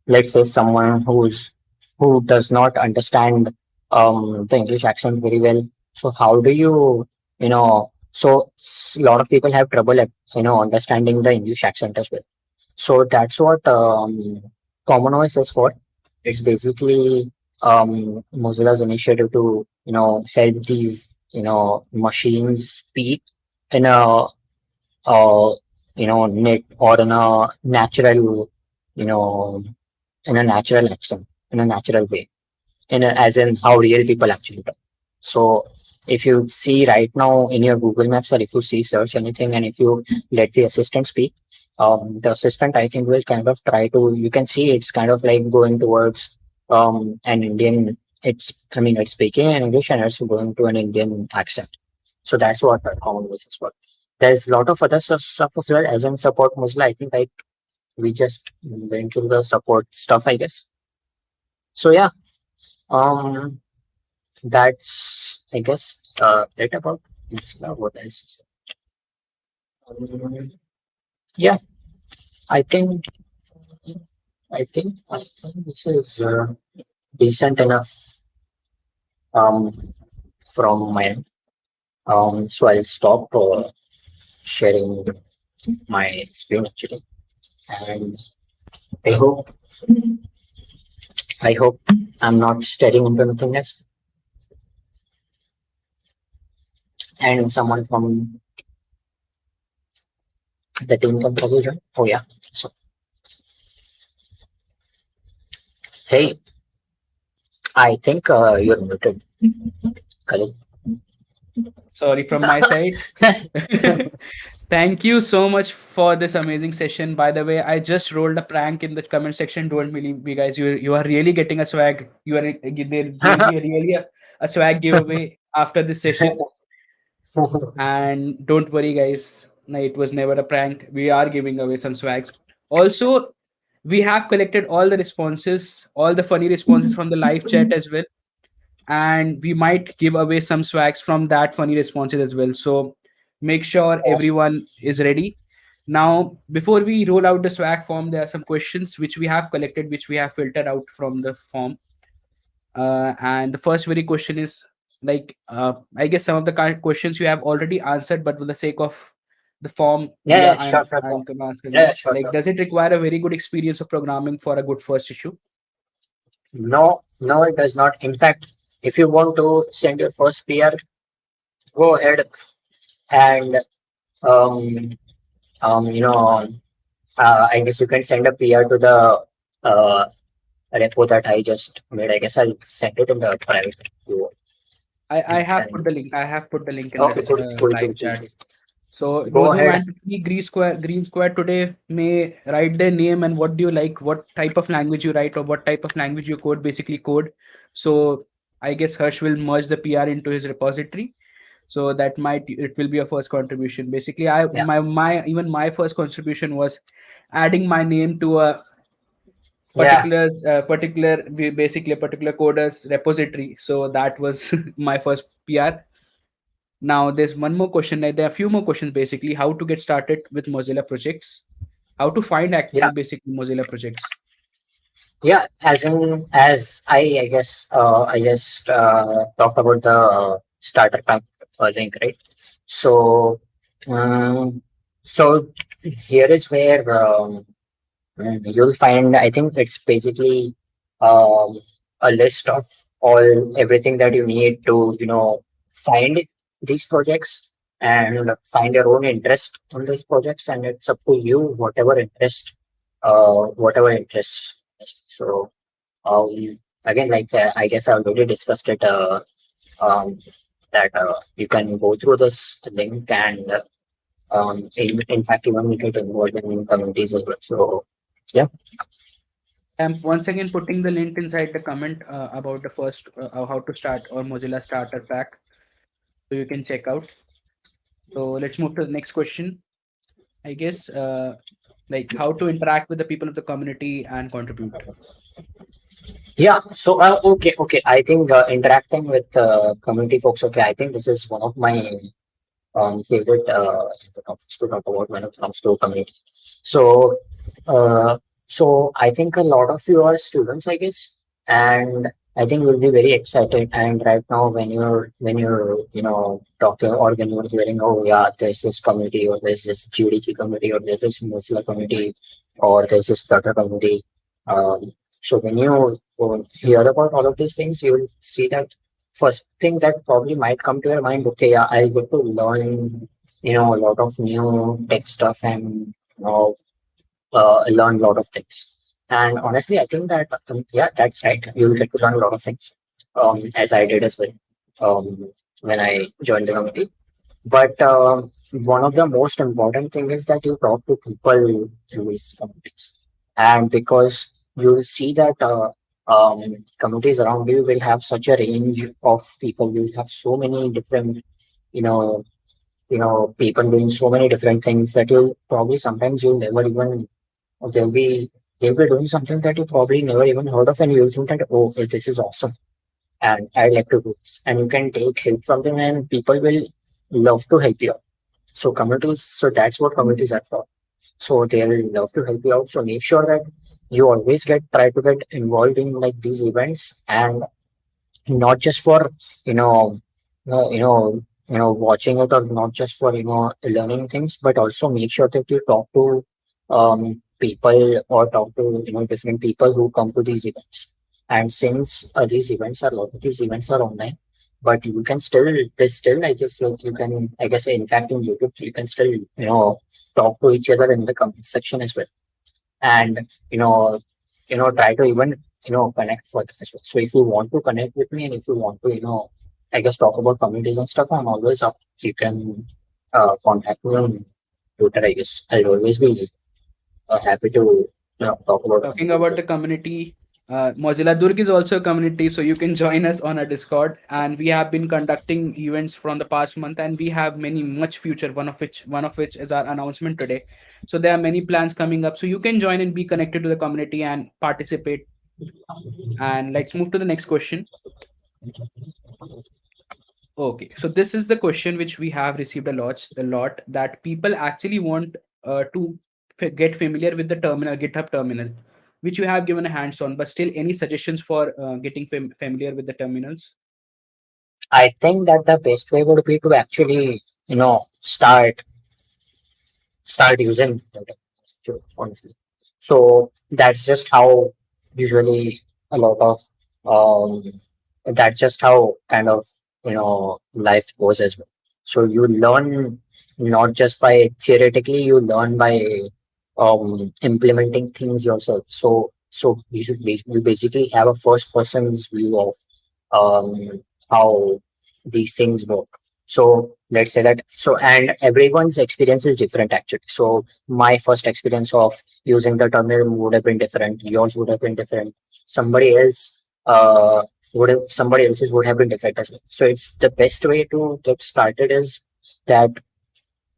let's say someone who does not understand the English accent very well? So how do a lot of people have trouble at understanding the English accent as well. So that's what Common Voice is for. It's basically Mozilla's initiative to help these machines speak in a net, or in a natural you know in a natural accent, in a natural way, as in how real people actually talk. So if you see right now in your Google Maps, or if you see search anything, and if you let the assistant speak, the assistant I think will kind of try to. You can see it's kind of like going towards an Indian. It's speaking in English and it's going to an Indian accent. So that's what our common voice is for. There's a lot of other stuff as well as in support Mozilla. I think we just went through the support stuff, I guess. So yeah, um, that's I guess it about Mozilla. What else? Um, yeah, I think I think this is decent enough um, from my end. So I'll stop sharing my screen actually, and I hope I hope I'm not staring into nothingness. And someone from the team can probably join. Oh yeah. So hey, I think you're muted, Khalid. Sorry from my side. Thank you so much for this amazing session. By the way, I just rolled a prank in the comment section. Don't believe me, guys. You are really getting a swag. There'll be really a swag giveaway after this session. And don't worry, guys. No, it was never a prank. We are giving away some swags. Also, we have collected all the responses, all the funny responses from the live chat as well, and we might give away some swags from that funny responses as well. So make sure everyone is ready. Now, before we roll out the swag form, there are some questions which we have collected, which we have filtered out from the form. And the first very question is like, I guess some of the questions you have already answered, but for the sake of the form, Yeah, yeah, yeah, sure, sure, I'm sure. gonna ask Yeah, again. yeah, sure, Like, sure. does it require a very good experience of programming for a good first issue? No, no, it does not. In fact, if you want to send your first PR, go ahead and um, you know, I guess you can send a PR to the uh, repo that I just made. I guess I'll send it in the private. I have put And the link. I have put the link in the okay, cool, cool, live cool, cool, chat. cool. So Go those who ahead. want to see Green Square today may write their name and what do you like, what type of language you write or what type of language you code, basically code. So I guess Harsh will merge the PR into his repository. So that might it will be a first contribution. Basically, I Yeah, my even my first contribution was adding my name to a yeah, basically a particular coder's repository. So that was my first PR. Now there's one more question. Like there are a few more questions basically. How to get started with Mozilla projects? How to find yeah. active basically Mozilla projects? Yeah, as I guess I just talked about the starter pack link, right? So um, so here is where you'll find. I think it's basically um, a list of all everything that you need to find these projects and find your own interest in these projects, and it's up to you whatever interest. So um, again, like I guess I already discussed it. Um, that you can go through this link and in fact even get involved in communities as well. So yeah, I'm once again putting the link inside the comment about the first how to start or Mozilla starter pack, so you can check out. So let's move to the next question. I guess like how to interact with the people of the community and contribute. yeah. So okay. I think interacting with community folks. Okay, I think this is one of my favorite topics to talk about when it comes to community. So, uh, so I think a lot of you are students, I guess, and I think you'll be very excited. And right now, when you're talking or when you're hearing, oh yeah, there's this community or there's this GDG community or there's this Mozilla community or there's this Flutter community. Um, so when you hear about all of these things, you will see that first thing that probably might come to your mind, okay, yeah, I'll get to learn, a lot of new tech stuff and learn a lot of things. And honestly, I think that yeah, that's right. You'll get to learn a lot of things, as I did as well. when I joined the community. But one of the most important thing is that you talk to people in these communities, and because you will see that communities around you will have such a range of people. You will have so many different, you know, people doing so many different things that you probably sometimes you'll never even they'll be they'll be doing something that you probably never even heard of, and you'll think that, oh, this is awesome and I'd like to do this. And you can take help from them, and people will love to help you out. So communities, so that's what communities are for. So they'll love to help you out. So make sure that you always try to get involved in like these events, and not just for you know, watching it, or not just for learning things, but also make sure that you talk to people, or talk to different people who come to these events. And since these events are a lot of these events are online, but you can still there's still I guess like you can I guess in fact in YouTube you can still talk to each other in the comment section as well, and try to even connect further as well. So if you want to connect with me, and if you want to I guess talk about communities and stuff, I'm always up. You can contact me on Twitter. I guess I'll always be happy to talk about Talking communities. about the community, Mozilla Durg is also a community, so you can join us on our Discord. And we have been conducting events from the past month, and we have many much future. One of which is our announcement today. So there are many plans coming up. So you can join and be connected to the community and participate. And let's move to the next question. Okay, so this is the question which we have received a lot that people actually want to get familiar with the terminal, GitHub terminal, which you have given a hands on, but still any suggestions for getting familiar with the terminals? I think that the best way would be to actually start using them, honestly. So that's just how usually a lot of um that's just how kind of life goes as well. So you learn not just by theoretically, you learn by implementing things yourself. So you basically have a first person's view of how these things work. So let's say that, so and everyone's experience is different actually. So my first experience of using the terminal would have been different. Yours would have been different. Somebody else somebody else's would have been different as well. So it's the best way to get started is that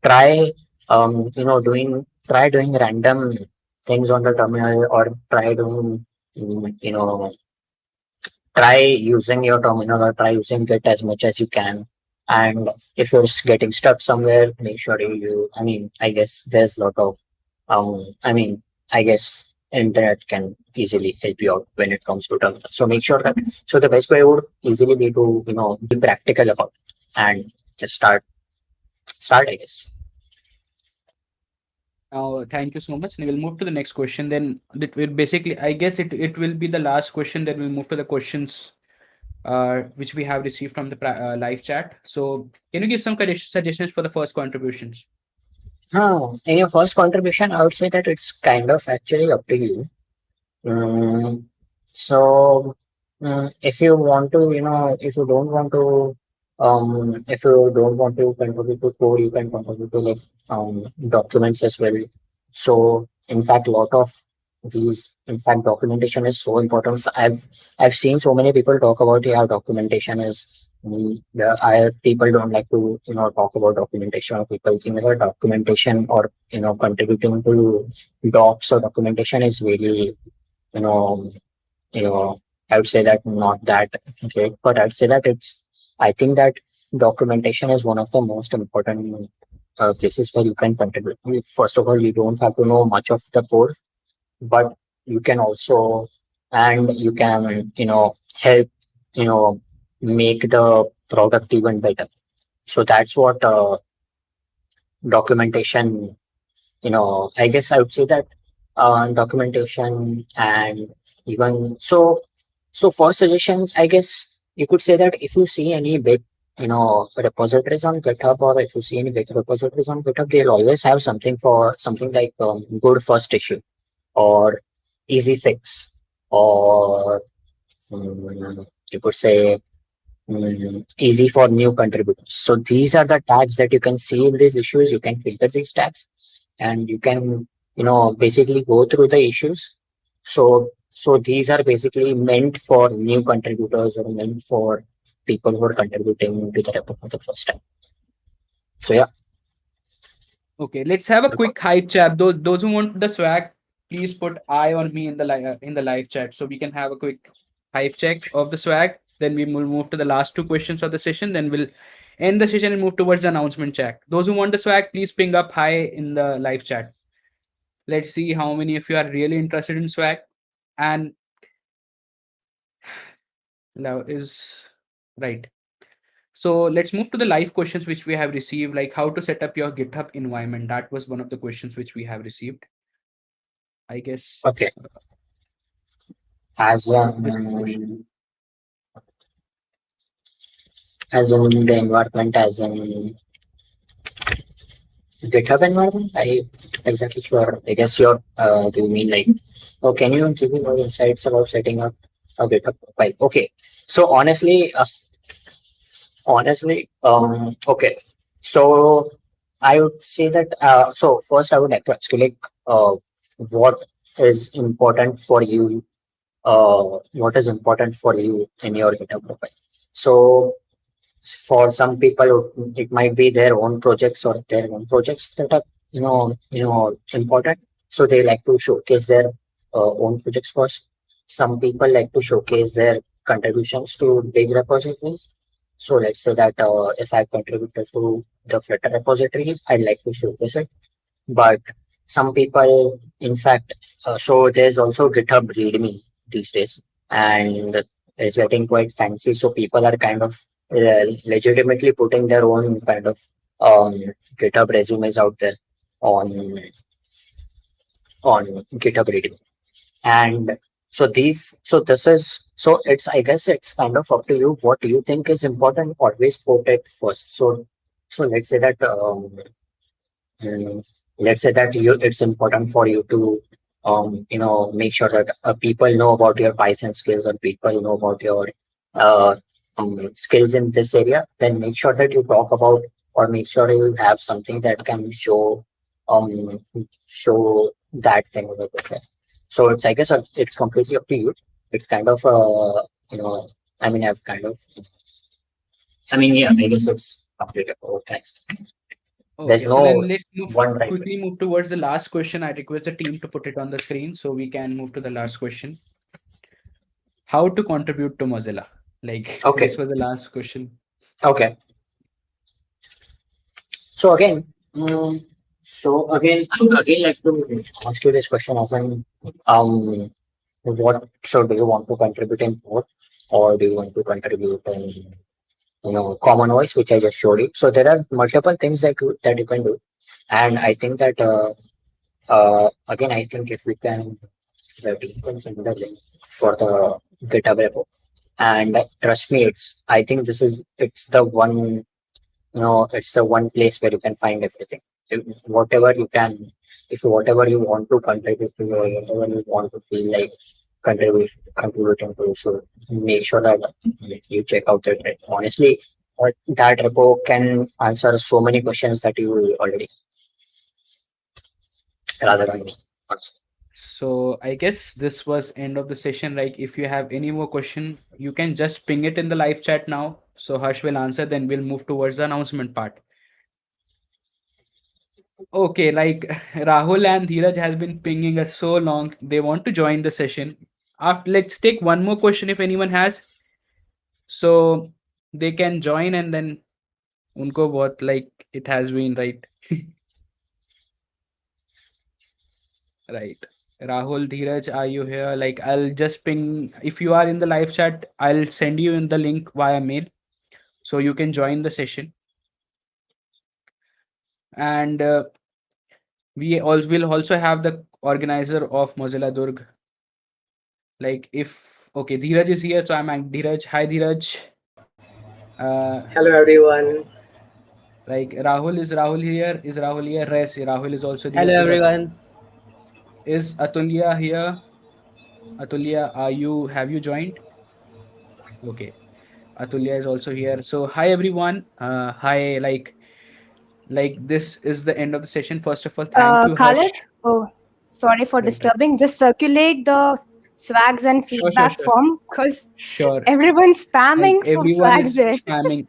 try try doing random things on the terminal, or try doing you know try using your terminal, or try using it as much as you can. And if you're getting stuck somewhere, make sure I mean, I guess there's a lot of, I mean, I guess internet can easily help you out when it comes to terminal. So make sure that, so the best way would easily be to, be practical about it, and just start, I guess. Thank you so much. And we'll move to the next question. Then it will basically, I guess it will be the last question. Then we'll move to the questions which we have received from the live chat. So can you give some suggestions for the first contributions? In your first contribution, I would say that it's kind of actually up to you. Mm, so, if you want to, if you don't want to, if you don't want to contribute to code, you can contribute to like documents as well. So, in fact, a lot of these, in fact, documentation is so important. So I've seen so many people talk about how documentation is. People don't like to talk about documentation, or people think that documentation, or contributing to docs or documentation is really you know, I would say that not that great, but I'd say that I think that documentation is one of the most important places where you can contribute. First of all, you don't have to know much of the code, but you can also, and you can, help, make the product even better. So that's what documentation, I guess I would say that documentation, and even so for suggestions, I guess you could say that if you see any big repositories on GitHub, or if you see any big repositories on GitHub, they'll always have something for something like good first issue, or easy fix, or you could say easy for new contributors. So these are the tags that you can see in these issues. You can filter these tags, and you can basically go through the issues. So these are basically meant for new contributors or meant for people who are contributing to the repo for the first time. So yeah. Okay, let's have a quick hype chat. Those who want the swag, please put I on me in the live chat so we can have a quick hype check of the swag. Then we will move to the last two questions of the session. Then we'll end the session and move towards the announcement check. Those who want the swag, please ping up hi in the live chat. Let's see how many of you are really interested in swag. And now is right. So let's move to the live questions which we have received, like how to set up your GitHub environment. That was one of the questions which we have received. I guess Okay. As this question. as in the environment, as in GitHub environment, I exactly sure. I guess you're do you mean like, oh, can you give me more insights about setting up a GitHub profile? Okay. So honestly, okay. So I would say that so first I would like to ask you like what is important for you what is important for you in your GitHub profile. So for some people it might be their own projects or their own projects that are important, so they like to showcase their own projects first. Some people like to showcase their contributions to big repositories. So let's say that if I contributed to the Flutter repository, I'd like to showcase it. But some people, in fact, so there's also GitHub README these days, and it's getting quite fancy. So people are kind of legitimately putting their own kind of GitHub resumes out there on on GitHub README. And so this is, so it's, I guess it's kind of up to you what you think is important. Always put it first. So let's say that Mm, let's say that it's important for you to make sure that people know about your Python skills, or people know about your uh, skills in this area. Then make sure that you talk about, or make sure you have something that can um show that thing over there. So it's, I guess it's completely up to you. It's kind of you know I mean I've kind of I mean yeah, I guess it's completely okay. There's Okay, so no then let's move one right way. quickly move towards the last question. I request the team to put it on the screen so we can move to the last question. How to contribute to Mozilla? Like this Okay. was the last question. Okay. So again, I would again like to ask you this question as in, what, so do you want to contribute in both, or do you want to contribute in, common voice, which I just showed you? So there are multiple things that you can do, and I think that again, I think if we can, the team can send the link for the GitHub repo, and trust me, I think it's the one, it's the one place where you can find everything. Whatever you can, if whatever you want to contribute to, or whatever you want to feel like contributing to, so make sure that you check out that repo. Honestly, that repo can answer so many questions that you already, rather than me, honestly. So I guess this was end of the session. Like if you have any more question, you can just ping it in the live chat now. So Harsh will answer, then we'll move towards the announcement part. Okay, like Rahul and Dheeraj has been pinging us so long. They want to join the session. After, let's take one more question if anyone has. So they can join and then unko what like it has been right. Right. Rahul, Dheeraj, are you here? Like I'll just ping if you are in the live chat, I'll send you in the link via mail so you can join the session. And we also will also have the organizer of Mozilla Durg. Like if okay, Dheeraj is here, so I'm at Dheeraj. Hi Dheeraj. Uh Hello everyone. like Rahul, is Rahul here? Is Rahul here? Yes, Rahul is also there. Hello everyone. Is Atulya here? Atulya, are you have you joined? Okay. Atulya is also here. So hi everyone. Hi, like this is the end of the session. First of all, thank you, Khalid, Harsh. oh, sorry for Right, right. disturbing. Just circulate the swags and Sure, sure, feedback sure. form because Sure. everyone's Like spamming for everyone swags is there. spamming.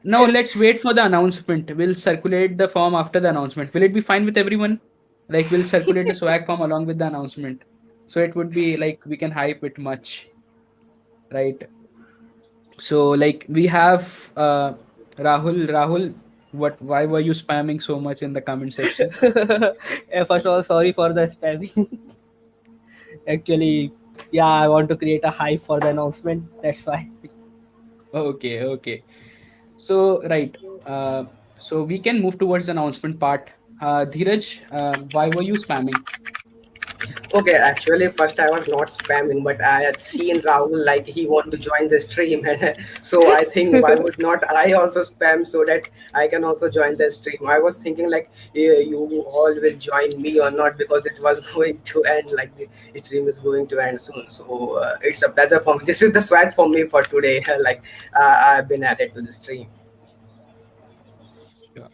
No, let's wait for the announcement. We'll circulate the form after the announcement. Will it be fine with everyone? Like we'll circulate the swag form along with the announcement. So it would be like we can hype it much, right? So like we have Rahul. Rahul, what why were you spamming so much in the comment section? First of all, sorry for the spamming. Actually, yeah, I want to create a hype for the announcement. That's why. Okay, okay. So right. Uh so we can move towards the announcement part. Dheeraj, why were you spamming? Okay, actually, first I was not spamming, but I had seen Rahul like he want to join the stream, and so I think why would not I also spam so that I can also join the stream. I was thinking like you all will join me or not because it was going to end, like the stream is going to end soon. So it's a pleasure for me. This is the swag for me for today. Like I've been added to the stream. Sure.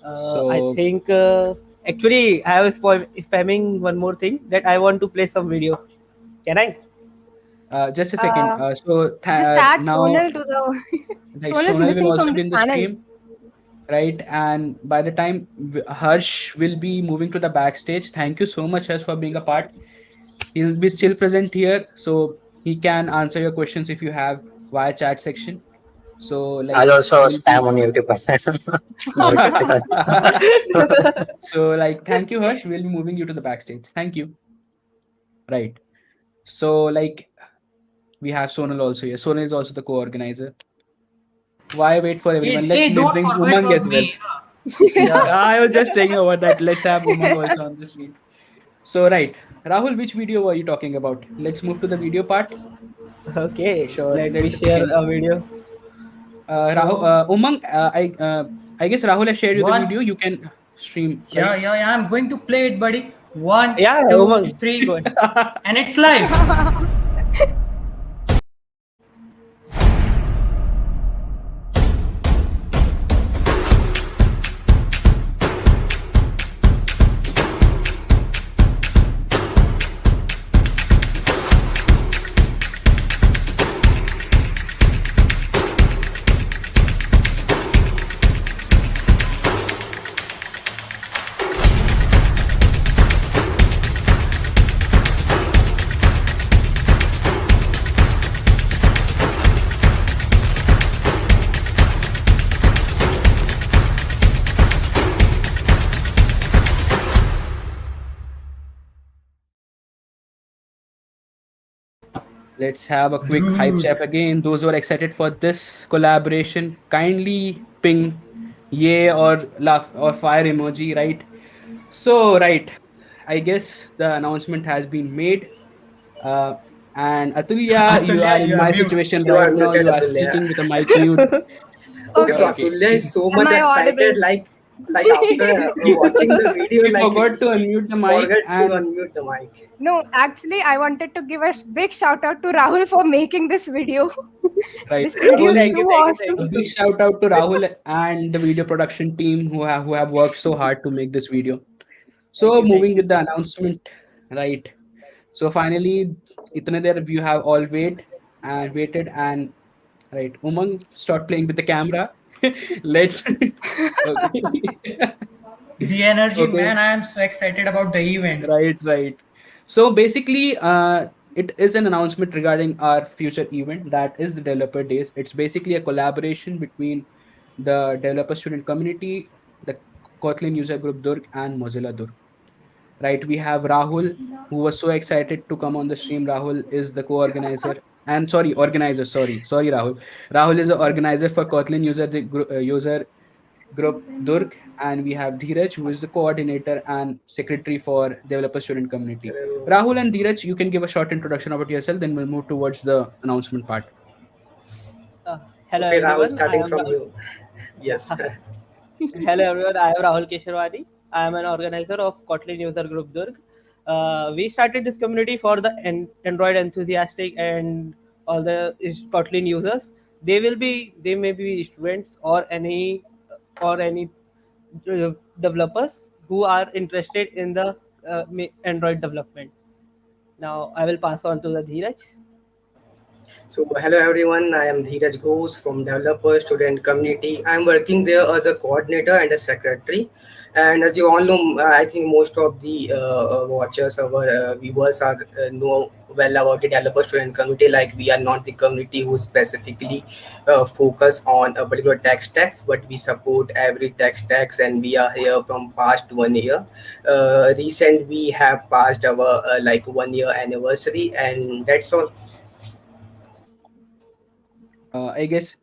I So think actually I was spamming one more thing that I want to play some video. Can I? just a second. Uh, just add Now Sonal to the. like Sonal is Sonal will missing also from be this in the panel. stream, right? And by the time Harsh will be moving to the backstage, thank you so much, Harsh, for being a part. He'll be still present here, so he can answer your questions if you have via chat section. So I'll like also we'll spam be on YouTube. No, it's okay. so like thank you, Harsh. We'll be moving you to the backstage. Thank you. Right. So like we have Sonal also here. Sonal is also the co-organizer. Why wait for Hey, everyone? Let's hey, don't bring forget Umang about as well. me. Yeah, I was just saying about that. Let's have Umang also on this lead. So right, Rahul, which video were you talking about? Let's move to the video part. Okay, Sure. let me Let's a share second. a video. Rahul, So Umang, I guess Rahul has shared you the one, video. You can stream, yeah, right? yeah, yeah. I'm going to play it, buddy. One, Yeah, two, Umang, go three, ahead. and it's live. Let's have a quick hype Dude. check again. Those who are excited for this collaboration, kindly ping yay or laugh or fire emoji, right? So, right, I guess the announcement has been made. Uh, and Atulya, you are Atulya, in you are my mute. situation You are right now. muted, You are Atulya. speaking with a mic mute. Okay, so Okay. Okay. Atulya is so Am much I excited, audible? like after He, watching the video, he like forgot to he unmute the mic forget to and unmute the mic. No, actually, I wanted to give a big shout out to Rahul for making this video. right. This video So is Thank you, too thank you, awesome. thank a you. big shout out to Rahul and the video production team who have worked so hard to make this video. Thank So you, thank moving you. with the announcement, right? So finally, itne der you have all waited and right. Umang, start playing with the camera. Let's okay. The energy, Okay. man. I am so excited about the event. Right, right. So basically, it is an announcement regarding our future event that is the Developer Days. It's basically a collaboration between the developer student community, the Kotlin user group Durg, and Mozilla Durg. Right, we have Rahul, who was so excited to come on the stream. Rahul is the co-organizer and sorry, organizer. Sorry, Rahul. Rahul is the organizer for Kotlin user group Durg, and we have Dheeraj, who is the coordinator and secretary for developer student community. Rahul and Dheeraj, you can give a short introduction about yourself, then we'll move towards the announcement part. Hello Okay, Rahul, everyone. I starting am from Rahul. you. Yes. Hello everyone. I am Rahul Keshwarwadi. I am an organizer of Kotlin user group Durg. We started this community for the Android enthusiastic and all the Kotlin users. They may be students or any developers who are interested in the Android development. Now I will pass on to the Dheeraj. So, hello everyone. I am Dheeraj Ghosh from Developer Student Community. I am working there as a coordinator and a secretary. And as you all know, I think most of the watchers, our viewers are know well about the developer student community. Like we are not the community who specifically focus on a particular tech stacks, but we support every tech stacks, and we are here from past 1 year. Recent we have passed our like 1 year anniversary, and that's all. I guess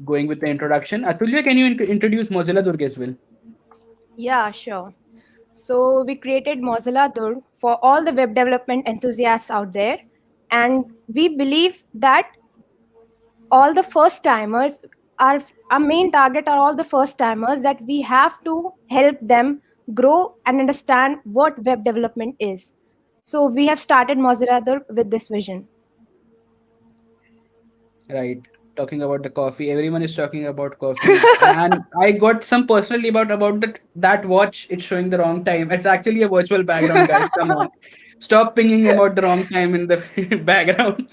going with the introduction, Atulya, can you introduce Mozilla Durg as well? Yeah, sure. So we created Mozilla Durg for all the web development enthusiasts out there. And we believe that all the first timers, our main target are all the first timers, that we have to help them grow and understand what web development is. So we have started Mozilla Durg with this vision. Right. Talking about the coffee, everyone is talking about coffee, and I got some personally about that watch. It's showing the wrong time. It's actually a virtual background, guys. Come on, stop pinging about the wrong time in the background.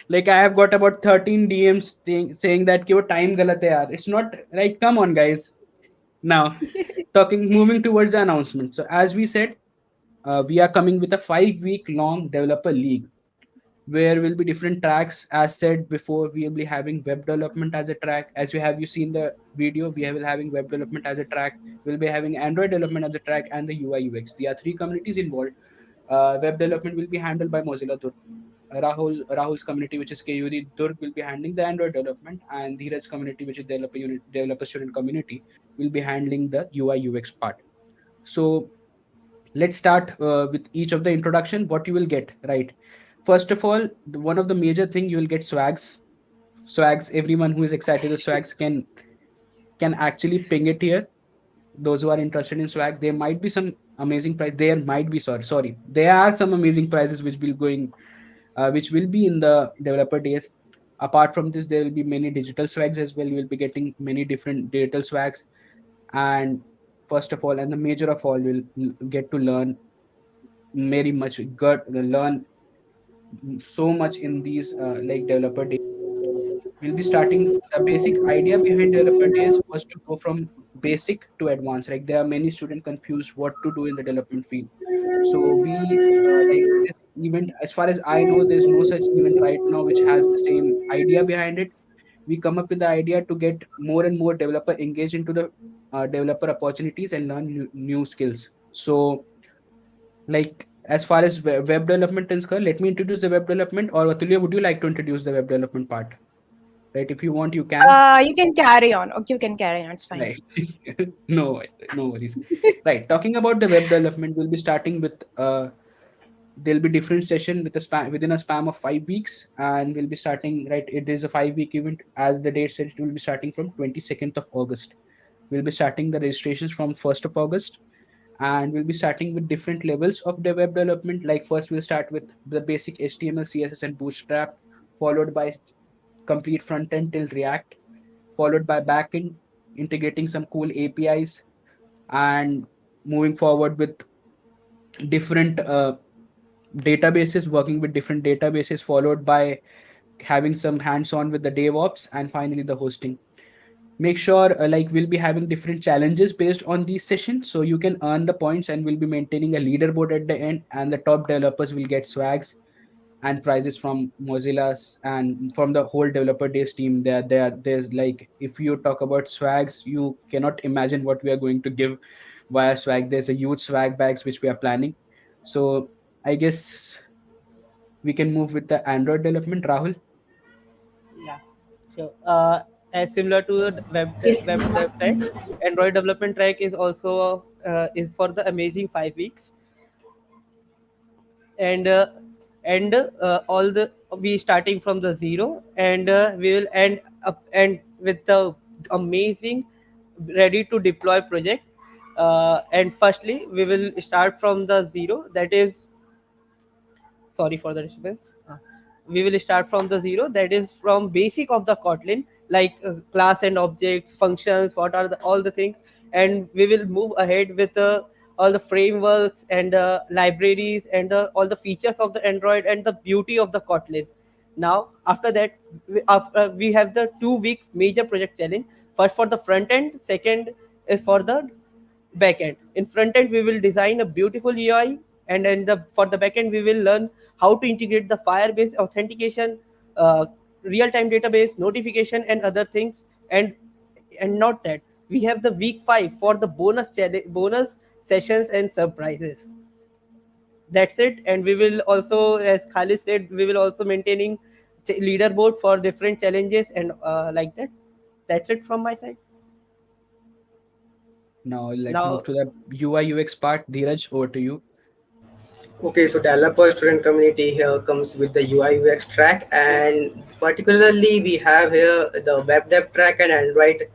Like I have got about 13 DMs saying that your time galat hai yaar. It's not right. Come on, guys. Now, moving towards the announcement. So as we said, we are coming with a 5 week long developer league where will be different tracks. As said before, we will be having web development as a track. As you seen the video, we will having web development as a track. We'll be having Android development as a track and the UI UX. There are three communities involved. Web development will be handled by Mozilla Durg. Rahul's community, which is KUD Durg, will be handling the Android development, and Dheeraj's community, which is developer student community, will be handling the UI UX part. So let's start with each of the introduction. What you will get, right? First of all, one of the major thing, you will get swags. Everyone who is excited with swags can actually ping it here. Those who are interested in swag, there might be some amazing price. There might be, sorry, there are some amazing prizes which will be in the developer days. Apart from this, there will be many digital swags as well. You will be getting many different digital swags. And first of all, and the major of all, you'll get to learn very much, learn so much in these like developer days. We'll be starting. The basic idea behind developer days was to go from basic to advanced. Like there are many students confused what to do in the development field. So we like this event. As far as I know, there's no such event right now which has the same idea behind it. We come up with the idea to get more and more developer engaged into the developer opportunities and learn new skills. So like as far as web development is concerned, let me introduce the web development. Or Atulya, would you like to introduce the web development part? Right, if you want, you can. You can carry on. Okay, you can carry on. It's fine. Right. No, no worries. Right. Talking about the web development, we'll be starting with there'll be different session with a span within a span of 5 weeks, and we'll be starting, right. It is a 5 week event. As the date said, it will be starting from 22nd of August. We'll be starting the registrations from 1st of August, and we'll be starting with different levels of the web development. Like first, we'll start with the basic HTML, CSS, and Bootstrap, followed by complete front end till React, followed by backend, integrating some cool APIs, and moving forward with different databases, working with different databases, followed by having some hands-on with the DevOps, and finally the hosting. Make sure like we'll be having different challenges based on these sessions, so you can earn the points, and we'll be maintaining a leaderboard at the end, and the top developers will get swags and prizes from Mozilla's and from the whole developer days team. There's like, if you talk about swags, you cannot imagine what we are going to give via swag. There's a huge swag bags which we are planning. So I guess we can move with the Android development. Rahul. Yeah, sure. As similar to the web track, Android development track is also is for the amazing 5 weeks, and all the we starting from the zero, and we will end up and with the amazing ready to deploy project. And firstly, we will start from the zero. That is, sorry for the disturbance. we will start from the zero, that is from basic of the Kotlin, like class and objects, functions, what are all the things, and we will move ahead with all the frameworks and libraries and all the features of the Android and the beauty of the Kotlin. Now after that, we have the 2 weeks major project challenge. First for the front end, second is for the backend. In front end, we will design a beautiful UI, and then for the backend, we will learn how to integrate the Firebase authentication, uh, real-time database, notification, and other things. And not that, we have the week 5 for the bonus challenge, bonus sessions and surprises. That's it. And we will also, as Khalid said, we will also maintaining leaderboard for different challenges and like that. That's it from my side. Now let's move Now, to the UI UX part. Dheeraj, over to you. Okay, so developer student community here comes with the UI UX track, and particularly we have here the web dev track and Android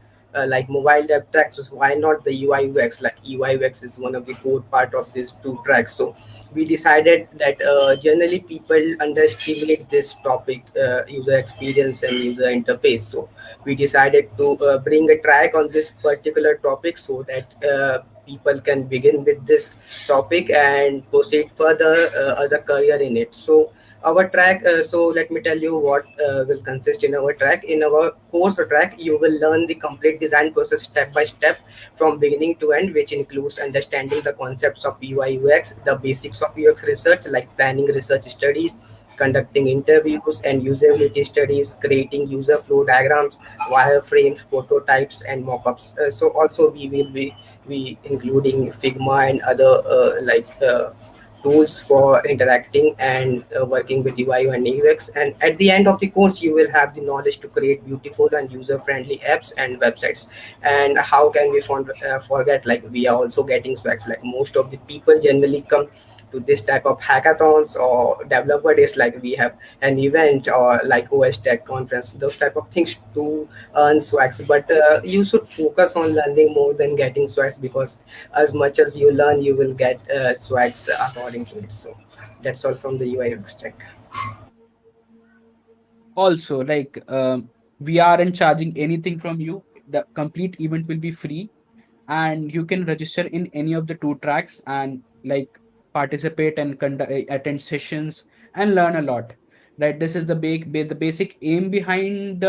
like mobile dev tracks. So why not the UI UX? Like UI UX is one of the core part of these two tracks. So we decided that generally people underestimate this topic, user experience and user interface. So we decided to bring a track on this particular topic so that people can begin with this topic and proceed further as a career in it. So our track, so let me tell you what will consist in our track. In our course or track, you will learn the complete design process step by step from beginning to end, which includes understanding the concepts of UI UX, the basics of UX research like planning research studies, conducting interviews and usability studies, creating user flow diagrams, wireframes, prototypes, and mockups. So also we including Figma and other tools for interacting and working with UI and UX. And at the end of the course, you will have the knowledge to create beautiful and user-friendly apps and websites. And how can we forget? Like we are also getting swags. Like most of the people generally come to this type of hackathons or developer days, like we have an event or like OS Tech conference, those type of things to earn swags. But you should focus on learning more than getting swags, because as much as you learn, you will get swags according to it. So that's all from the UI UX Tech. Also, like we aren't charging anything from you. The complete event will be free, and you can register in any of the two tracks and like participate and attend sessions and learn a lot. Right, this is the the basic aim behind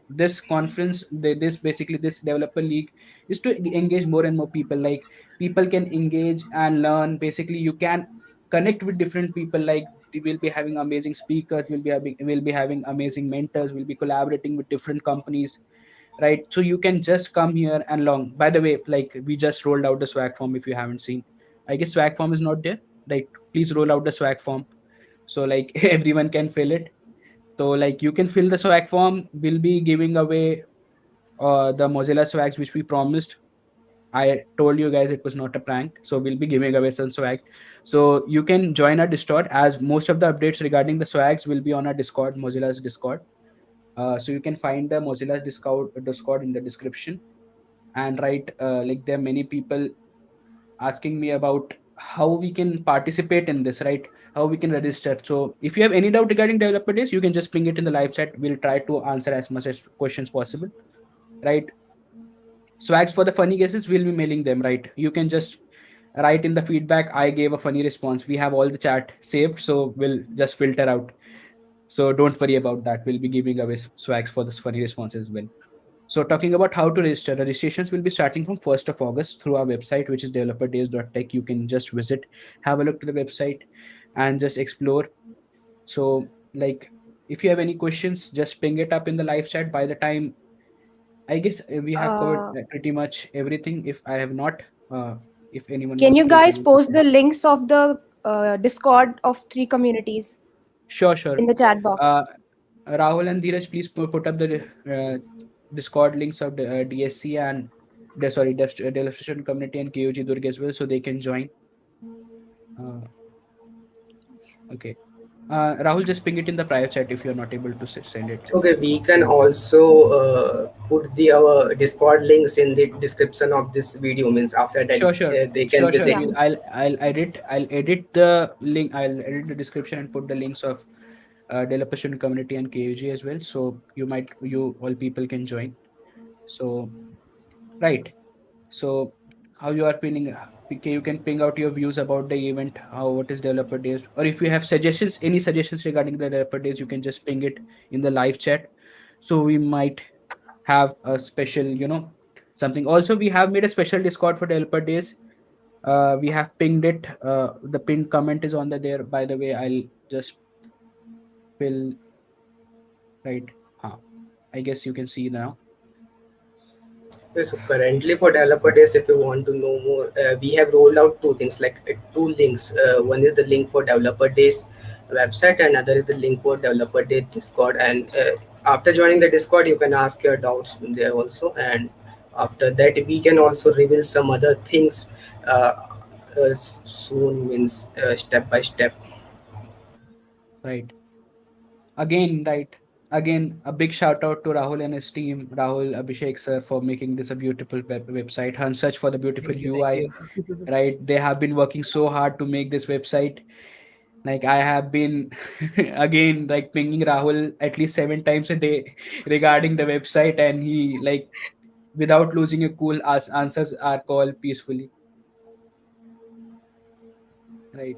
this conference. This basically, this developer league is to engage more and more people. Like people can engage and learn. Basically, you can connect with different people. Like we will be having amazing speakers, we'll be having amazing mentors, we'll be collaborating with different companies, right? So you can just come here and learn. By the way, like we just rolled out the swag form. If you haven't seen, I guess swag form is not there. Like please roll out the swag form so like everyone can fill it. So like you can fill the swag form. We'll be giving away the Mozilla swags which we promised. I told you guys it was not a prank. So we'll be giving away some swag. So you can join our Discord, as most of the updates regarding the swags will be on our Discord, Mozilla's Discord. So you can find the Mozilla's Discord in the description. And right, like there are many people asking me about how we can participate in this, right? How we can register. So if you have any doubt regarding developer days, you can just ping it in the live chat. We'll try to answer as much as questions possible, right? Swags for the funny guesses, we'll be mailing them, right? You can just write in the feedback, I gave a funny response. We have all the chat saved, so we'll just filter out. So don't worry about that. We'll be giving away swags for this funny response as well. So talking about how to register, registrations will be starting from 1st of August through our website, which is developerdays.tech. You can just visit, have a look to the website and just explore. So like if you have any questions, just ping it up in the live chat. By the time, I guess we have covered Uh, pretty much everything. If I have not, if anyone can wants you to raise guys any post the question. links of the Discord of three communities Sure, sure. in the chat Uh, box? Rahul and Dheeraj, please put up the Discord links of the DSC and Delegation Community and KOG Durg as well, so they can join. Uh, okay. Rahul, just ping it in the private chat if you're not able to send it. Okay, we can also put the our Discord links in the description of this video. Means after that, Sure, sure, they can sure, sure. visit. Yeah. I'll edit the link. I'll edit the description and put the links of developer student community and KUG as well. So you all people can join. So right. So how you are feeling? You can ping out your views about the event. How what is developer days, or if you have suggestions, any suggestions regarding the developer days, you can just ping it in the live chat. So we might have a special, something. Also, we have made a special Discord for developer days. We have pinged it. The pinned comment is on the there. By the way, I'll just fill right. I guess you can see now. Okay, so currently for developer days, if you want to know more, we have rolled out two things, like two links. One is the link for developer days website, and other is the link for developer day Discord. And after joining the Discord, you can ask your doubts in there also. And after that, we can also reveal some other things soon, means step by step. Right. Again, right. Again, a big shout out to Rahul and his team, Rahul, Abhishek sir, for making this a beautiful website. Hunt search for the beautiful Thank UI. you. Right. They have been working so hard to make this website. Like I have been again like pinging Rahul at least 7 times a day regarding the website, and he like without losing a cool answers our call peacefully. Right.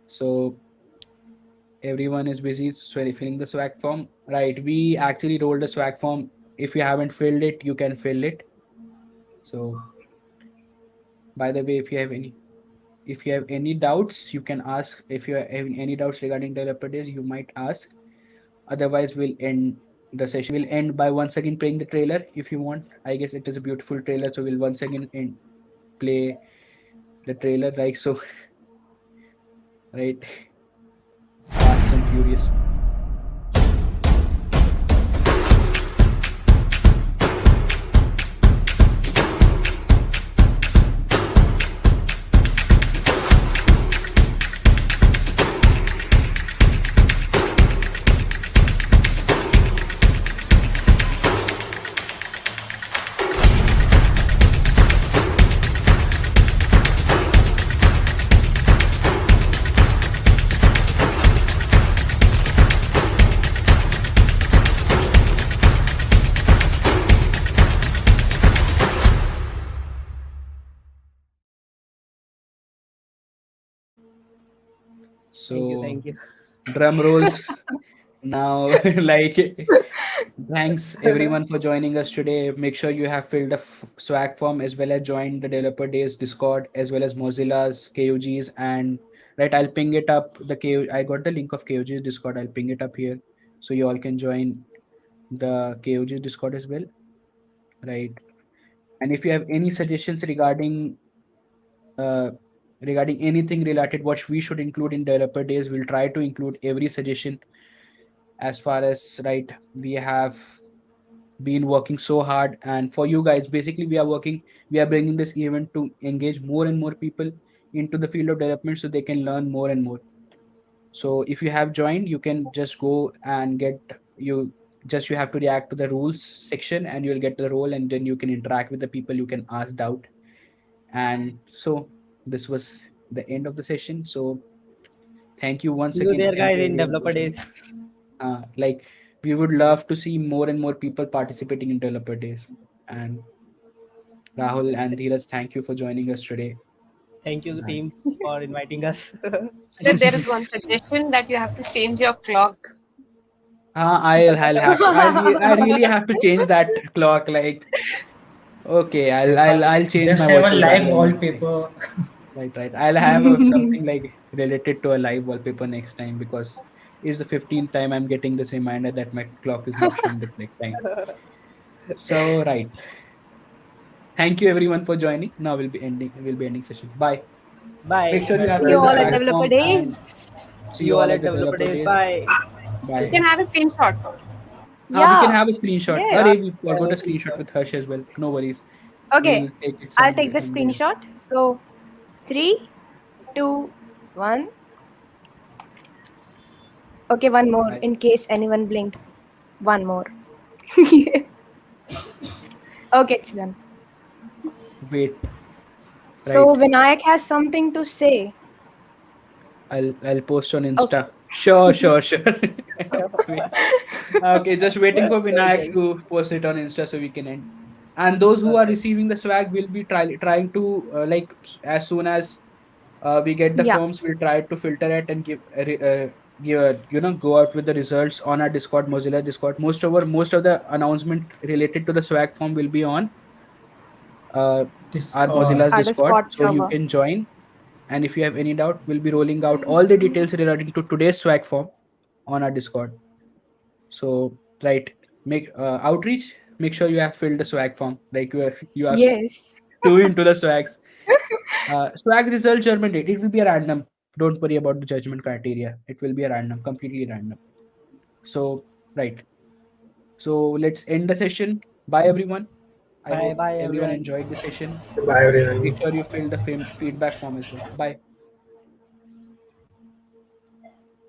So everyone is busy filling the swag form. Right. We actually rolled a swag form. If you haven't filled it, you can fill it. So by the way, if you have any doubts, you can ask. If you have any doubts regarding developer days, you might ask. Otherwise, we'll end the session. We'll end by once again playing the trailer if you want. I guess it is a beautiful trailer, so we'll once again play the trailer. Like so, right? Fast and Furious. So Thank you. drum rolls now. Like thanks everyone for joining us today. Make sure you have filled a swag form as well as joined the developer days Discord as well as Mozilla's KUGs, and right, I'll ping it up. I got the link of KUG's Discord. I'll ping it up here so you all can join the KUG's Discord as well. Right. And if you have any suggestions uh, regarding anything related what we should include in developer days, we'll try to include every suggestion. As far as right, we have been working so hard, and for you guys basically we are bringing this event to engage more and more people into the field of development so they can learn more and more. So if you have joined, you can just go and you have to react to the rules section and you'll get the role, and then you can interact with the people, you can ask doubt. And so this was the end of the session. So thank you once See you again. there, Thank guys, you in everyone for developer joining. days. Like we would love to see more and more people participating in developer days. And Rahul and Dheeraj, thank you for joining us today. Thank you, Right. team, for inviting us. That there is one suggestion that you have to change your clock. I'll have to. I really have to change that clock. Like, okay, I'll change my Just have a virtual live background next time. wallpaper. Right. I'll have something like related to a live wallpaper next time because it's the 15th time I'm getting this reminder that my clock is not showing the correct time. So right. Thank you everyone for joining. Now we'll be ending session. Bye. Make Bye. sure you have See you filled the all at swag developer form and days. see See you you all all at at the developer developer days. days. Bye. You Bye. can have a screenshot. We can Yeah. have a screenshot. Yes. We forgot a screenshot with Harsh as well. No worries. Okay. We'll take it I'll some take the someday. screenshot. So 3, 2, 1. Okay, one more I in case anyone blinked. One more. Okay, it's done. wait. So Right. Vinayak has something to say. I'll post on Okay. Insta. Sure, sure, sure. Wait. Okay, just waiting for Vinayak Okay. to post it on Insta so we can end. And those who are Okay. receiving the swag will be trying to as soon as we get the Yeah. forms, we'll try to filter it and give go out with the results on our Discord, Mozilla Discord. Most of the announcement related to the swag form will be on uh, our Discord. Mozilla's Our Discord, Discord so you server. can join. And if you have any doubt, we'll be rolling out all the details relating to today's swag form on our Discord. So right, make outreach. Make sure you have filled the swag form. Like you are Yes. too into the swags. Swag result judgment date. It will be a random. Don't worry about the judgment criteria. It will be a random, completely random. So right. So let's end the session. Bye everyone. I Bye hope bye everyone everyone. enjoyed the session. Bye Make everyone. sure you fill the feedback form as well. Bye.